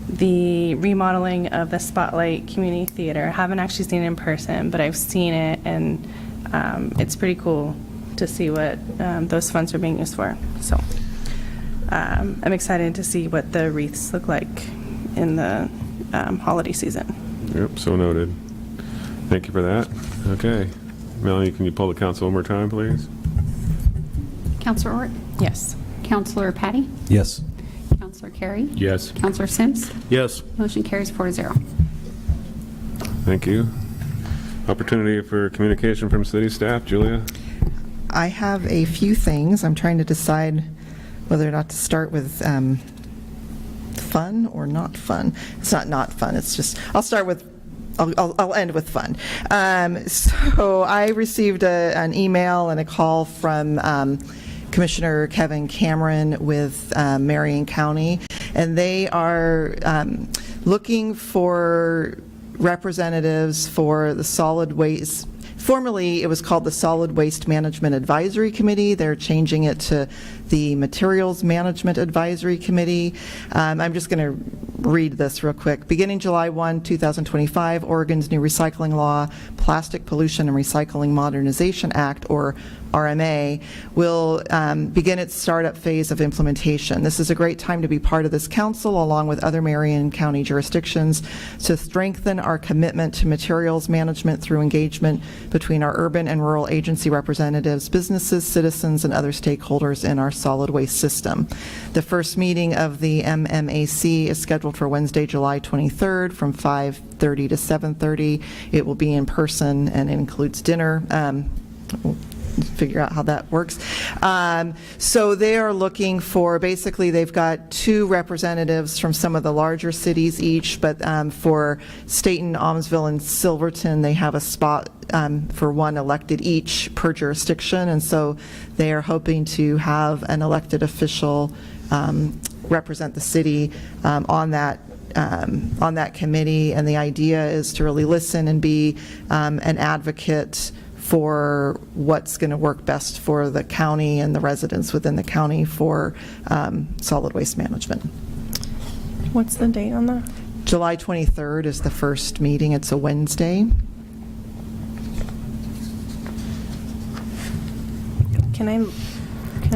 the remodeling of the Spotlight Community Theater. I haven't actually seen it in person, but I've seen it, and it's pretty cool to see what those funds are being used for. So I'm excited to see what the wreaths look like in the holiday season. Yep, so noted. Thank you for that. Okay. Melanie, can you pull the council one more time, please? Counselor Ort? Yes. Counselor Patty? Yes. Counselor Carey? Yes. Counselor Sims? Yes. Motion carries 4-0. Thank you. Opportunity for communication from city staff. Julia? I have a few things. I'm trying to decide whether or not to start with fun or not fun. It's not fun. It's just, I'll end with fun. So I received an email and a call from Commissioner Kevin Cameron with Marion County, and they are looking for representatives for the solid waste. Formerly, it was called the Solid Waste Management Advisory Committee. They're changing it to the Materials Management Advisory Committee. I'm just going to read this real quick. Beginning July 1, 2025, Oregon's new recycling law, Plastic Pollution and Recycling Modernization Act, or RMA, will begin its startup phase of implementation. This is a great time to be part of this council, along with other Marion County jurisdictions, to strengthen our commitment to materials management through engagement between our urban and rural agency representatives, businesses, citizens, and other stakeholders in our solid waste system. The first meeting of the MMAC is scheduled for Wednesday, July 23rd from 5:30 to 7:30. It will be in person and includes dinner. We'll figure out how that works. So they are looking for, basically they've got 2 representatives from some of the larger cities each, but for Stayton, Almsville, and Silverton, they have a spot for 1 elected each per jurisdiction, and so they are hoping to have an elected official represent the city on that committee, and the idea is to really listen and be an advocate for what's going to work best for the county and the residents within the county for solid waste management. What's the date on that? July 23rd is the first meeting. It's a Wednesday. Can I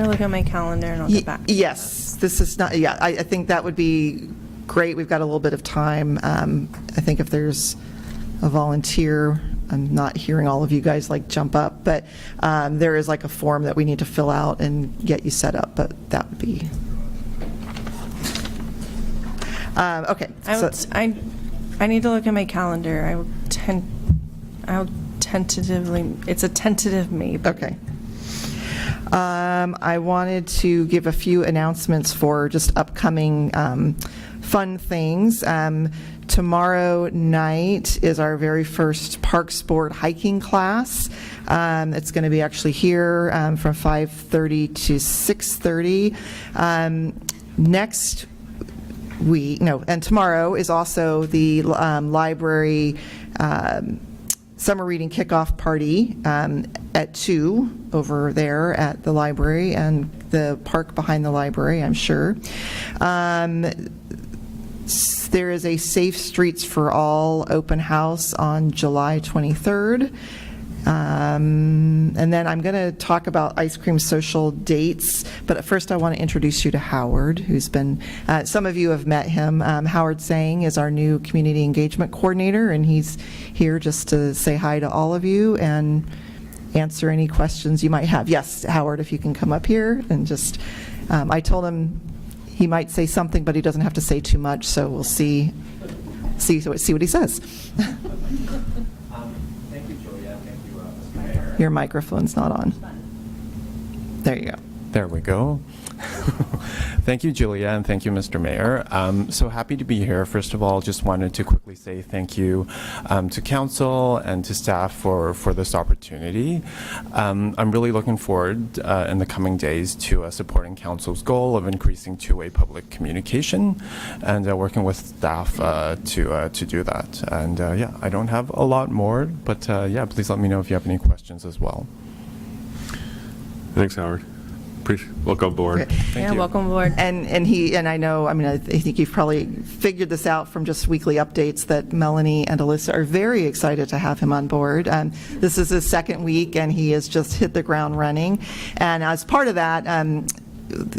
look at my calendar and I'll get back to you? Yes, this is not, yeah, I think that would be great. We've got a little bit of time. I think if there's a volunteer, I'm not hearing all of you guys like jump up, but there is like a form that we need to fill out and get you set up, but that would be, okay. I need to look at my calendar. I'll tentatively, it's a tentative maybe. Okay. I wanted to give a few announcements for just upcoming fun things. Tomorrow night is our very first park sport hiking class. It's going to be actually here from 5:30 to 6:30. Next week, and tomorrow is also the library summer reading kickoff party at 2 over there at the library and the park behind the library, I'm sure. There is a Safe Streets for All open house on July 23rd. And then I'm going to talk about ice cream social dates, but first I want to introduce you to Howard, who's been, some of you have met him. Howard Sang is our new community engagement coordinator, and he's here just to say hi to all of you and answer any questions you might have. Yes, Howard, if you can come up here and just, I told him he might say something, but he doesn't have to say too much, so we'll see what he says. Your microphone's not on. There you go. There we go. Thank you, Julia, and thank you, Mr. Mayor. So happy to be here. First of all, just wanted to quickly say thank you to council and to staff for this opportunity. I'm really looking forward in the coming days to supporting council's goal of increasing two-way public communication and working with staff to do that. And yeah, I don't have a lot more, but yeah, please let me know if you have any questions as well. Thanks, Howard. Welcome aboard. Okay. Yeah, welcome aboard. And I know, I think you've probably figured this out from just weekly updates that Melanie and Alyssa are very excited to have him on board. This is his second week, and he has just hit the ground running. And as part of that,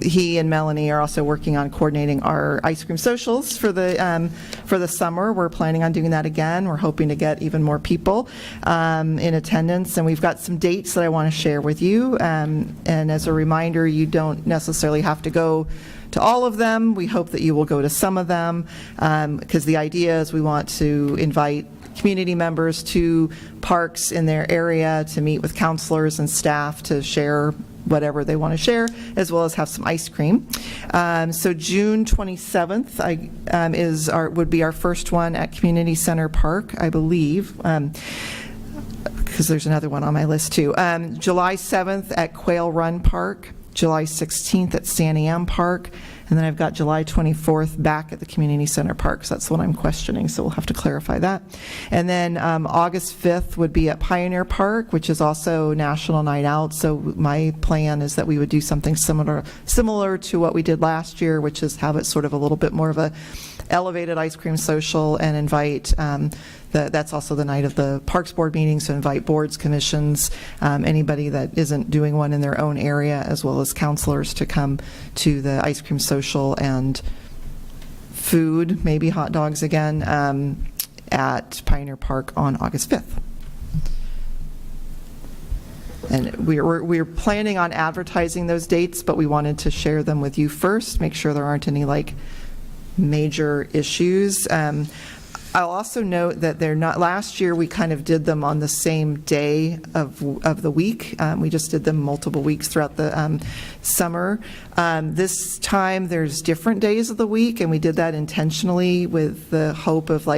he and Melanie are also working on coordinating our ice cream socials for the summer. We're planning on doing that again. We're hoping to get even more people in attendance, and we've got some dates that I want to share with you. And as a reminder, you don't necessarily have to go to all of them. We hope that you will go to some of them, because the idea is we want to invite community members to parks in their area to meet with counselors and staff to share whatever they want to share, as well as have some ice cream. So June 27th would be our first one at Community Center Park, I believe, because there's another one on my list too. July 7th at Quail Run Park, July 16th at Santa Am Park, and then I've got July 24th back at the Community Center Park, so that's what I'm questioning, so we'll have to clarify that. And then August 5th would be at Pioneer Park, which is also National Night Out, so my plan is that we would do something similar to what we did last year, which is have it sort of a little bit more of a elevated ice cream social and invite, that's also the night of the Parks Board meeting, so invite boards, commissions, anybody that isn't doing one in their own area, as well as counselors to come to the ice cream social and food, maybe hot dogs again, at Pioneer Park on August 5th. And we're planning on advertising those dates, but we wanted to share them with you first, make sure there aren't any major issues. I'll also note that they're not, last year we kind of did them on the same day of the week. We just did them multiple weeks throughout the summer. This time there's different days of the week, and we did that intentionally with the hope of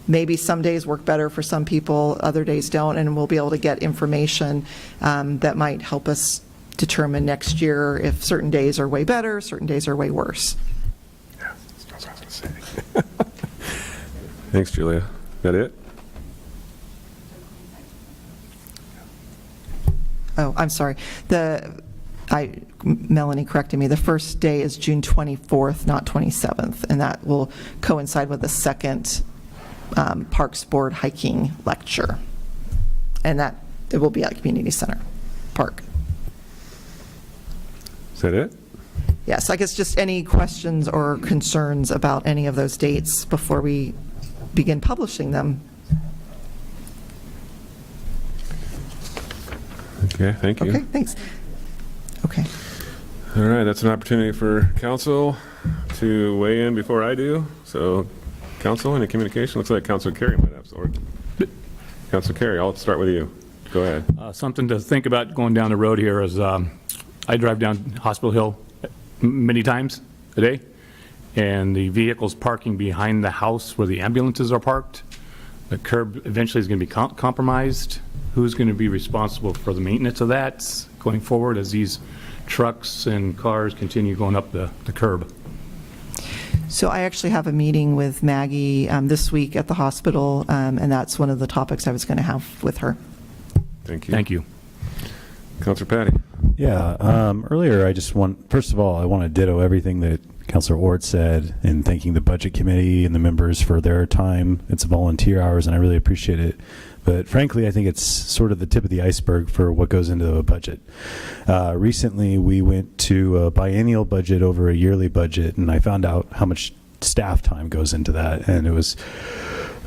maybe some days work better for some people, other days don't, and we'll be able to get information that might help us determine next year if certain days are way better, certain days are way worse. Yeah, that's what I was going to say. Thanks, Julia. Is that it? Oh, I'm sorry. Melanie corrected me. The first day is June 24th, not 27th, and that will coincide with the second Parks Board hiking lecture. And that it will be at Community Center Park. Is that it? Yes, I guess just any questions or concerns about any of those dates before we begin publishing them. Okay, thank you. Okay, thanks. Okay. All right, that's an opportunity for council to weigh in before I do. So, council, any communication? Looks like Councilor Carey might have some. Councilor Carey, I'll start with you. Go ahead. Something to think about going down the road here is I drive down Hospital Hill many times a day, and the vehicles parking behind the house where the ambulances are parked, the curb eventually is going to be compromised. Who's going to be responsible for the maintenance of that going forward as these trucks and cars continue going up the curb? So I actually have a meeting with Maggie this week at the hospital, and that's one of the topics I was going to have with her. Thank you. Thank you. Councilor Patty. Yeah, earlier first of all, I want to ditto everything that Councilor Ort said in thanking the Budget Committee and the members for their time. It's volunteer hours, and I really appreciate it. But frankly, I think it's sort of the tip of the iceberg for what goes into a budget. Recently, we went to a biennial budget over a yearly budget, and I found out how much staff time goes into that, and it was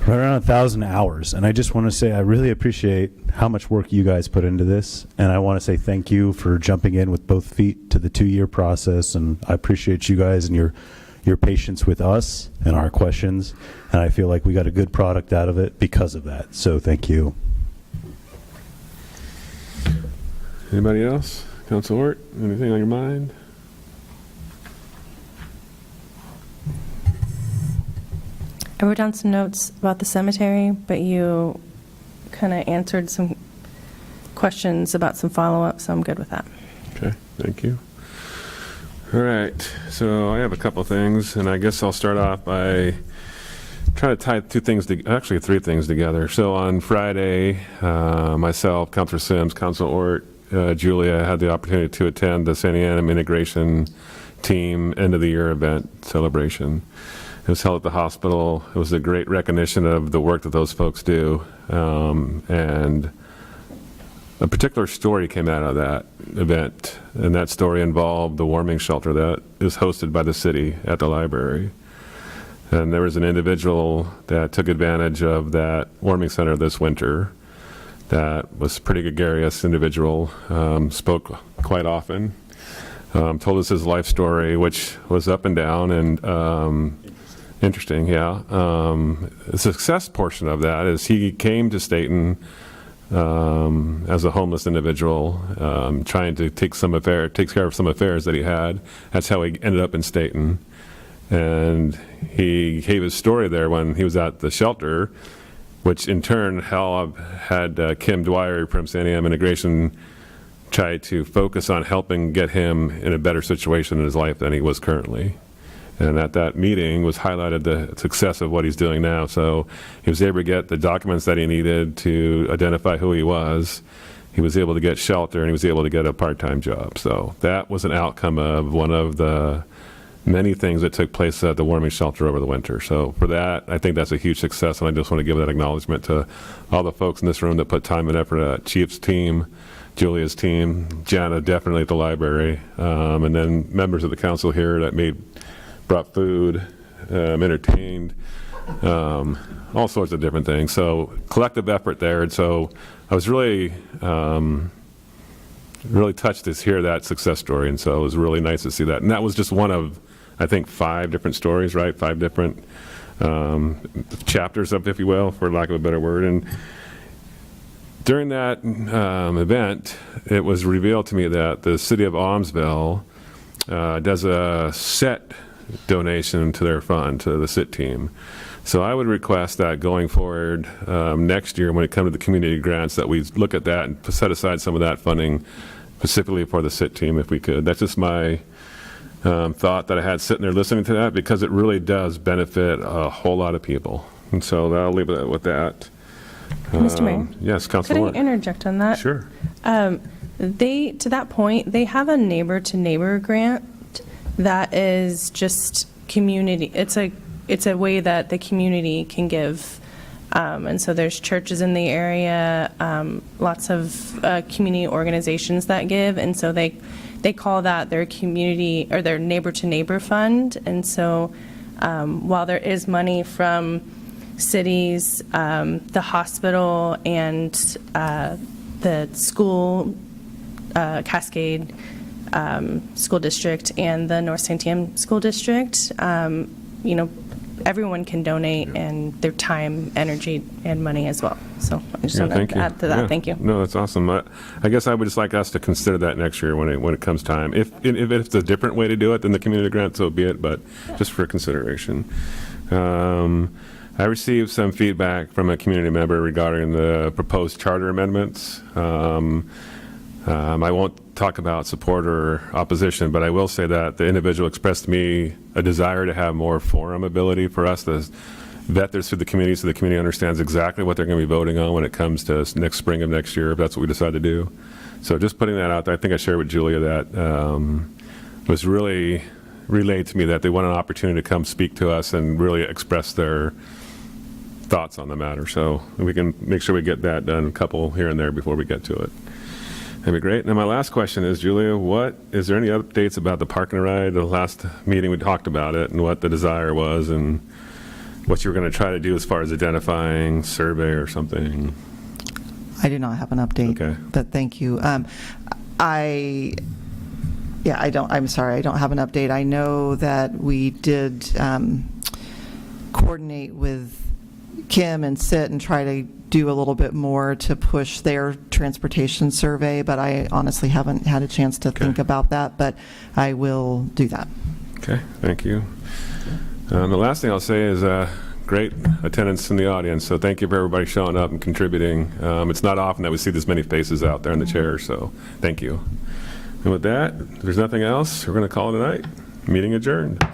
right around 1,000 hours. And I just want to say I really appreciate how much work you guys put into this, and I want to say thank you for jumping in with both feet to the 2-year process, and I appreciate you guys and your patience with us and our questions, and I feel like we got a good product out of it because of that. So thank you. Anybody else? Councilor Ort, anything on your mind? I wrote down some notes about the cemetery, but you kind of answered some questions about some follow-up, so I'm good with that. Okay, thank you. All right, so I have a couple things, and I guess I'll start off by trying to tie three things together. So on Friday, myself, Councilor Sims, Councilor Ort, Julia had the opportunity to attend the Santa Ana Integration Team End of the Year event celebration. It was held at the hospital. It was a great recognition of the work that those folks do, and a particular story came out of that event, and that story involved the warming shelter that is hosted by the city at the library. And there was an individual that took advantage of that warming center this winter that was a pretty gregarious individual, spoke quite often, told us his life story, which was up and down and interesting, yeah. The success portion of that is he came to Stayton as a homeless individual, trying to take care of some affairs that he had. That's how he ended up in Stayton. And he gave his story there when he was at the shelter, which in turn had Kim Dwyer from San Diego Immigration try to focus on helping get him in a better situation in his life than he was currently. And at that meeting was highlighted the success of what he's doing now. So he was able to get the documents that he needed to identify who he was. He was able to get shelter, and he was able to get a part-time job. So that was an outcome of one of the many things that took place at the warming shelter over the winter. So for that, I think that's a huge success, and I just want to give that acknowledgement to all the folks in this room that put time and effort, Chief's team, Julia's team, Jana definitely at the library, and then members of the council here that brought food, entertained, all sorts of different things. So collective effort there, and so I was really touched to hear that success story, and so it was really nice to see that. And that was just one of, I think, 5 different stories, right? 5 different chapters of, if you will, for lack of a better word. And during that event, it was revealed to me that the city of Almsville does a set donation to their fund, to the SIT team. So I would request that going forward next year when it comes to the community grants, that we look at that and set aside some of that funding specifically for the SIT team if we could. That's just my thought that I had sitting there listening to that, because it really does benefit a whole lot of people. And so I'll leave it with that. Mr. Mayor? Yes, Councilor Could I Ward. interject on that? Sure. To that point, they have a neighbor-to-neighbor grant that is just community. It's a way that the community can give. And so there's churches in the area, lots of community organizations that give, and so they call that their community or their neighbor-to-neighbor fund. And so while there is money from cities, the hospital, and the school, Cascade School District, and the North Santiam School District, everyone can donate, and their time, energy, and money as well. So I just want to add to that. Yeah. Thank you. No, that's awesome. I guess I would just like us to consider that next year when it comes time. If it's a different way to do it than the community grant, so be it, but just for consideration. I received some feedback from a community member regarding the proposed charter amendments. I won't talk about support or opposition, but I will say that the individual expressed to me a desire to have more forum ability for us to vet this through the community, so the community understands exactly what they're going to be voting on when it comes to next spring of next year, if that's what we decide to do. So just putting that out there, I think I shared with Julia that was really relayed to me that they want an opportunity to come speak to us and really express their thoughts on the matter. So we can make sure we get that done, a couple here and there before we get to it. That'd be great. Now, my last question is, Julia, is there any updates about the park and ride? The last meeting we talked about it and what the desire was and what you were going to try to do as far as identifying survey or something. I do not have an update. Okay. But thank you. I'm sorry, I don't have an update. I know that we did coordinate with Kim and sit and try to do a little bit more to push their transportation survey, but I honestly haven't had a chance to think about that, but I will do that. Okay, thank you. The last thing I'll say is great attendance in the audience, so thank you for everybody showing up and contributing. It's not often that we see this many faces out there in the chairs, so thank you. And with that, if there's nothing else, we're going to call it a night. Meeting adjourned.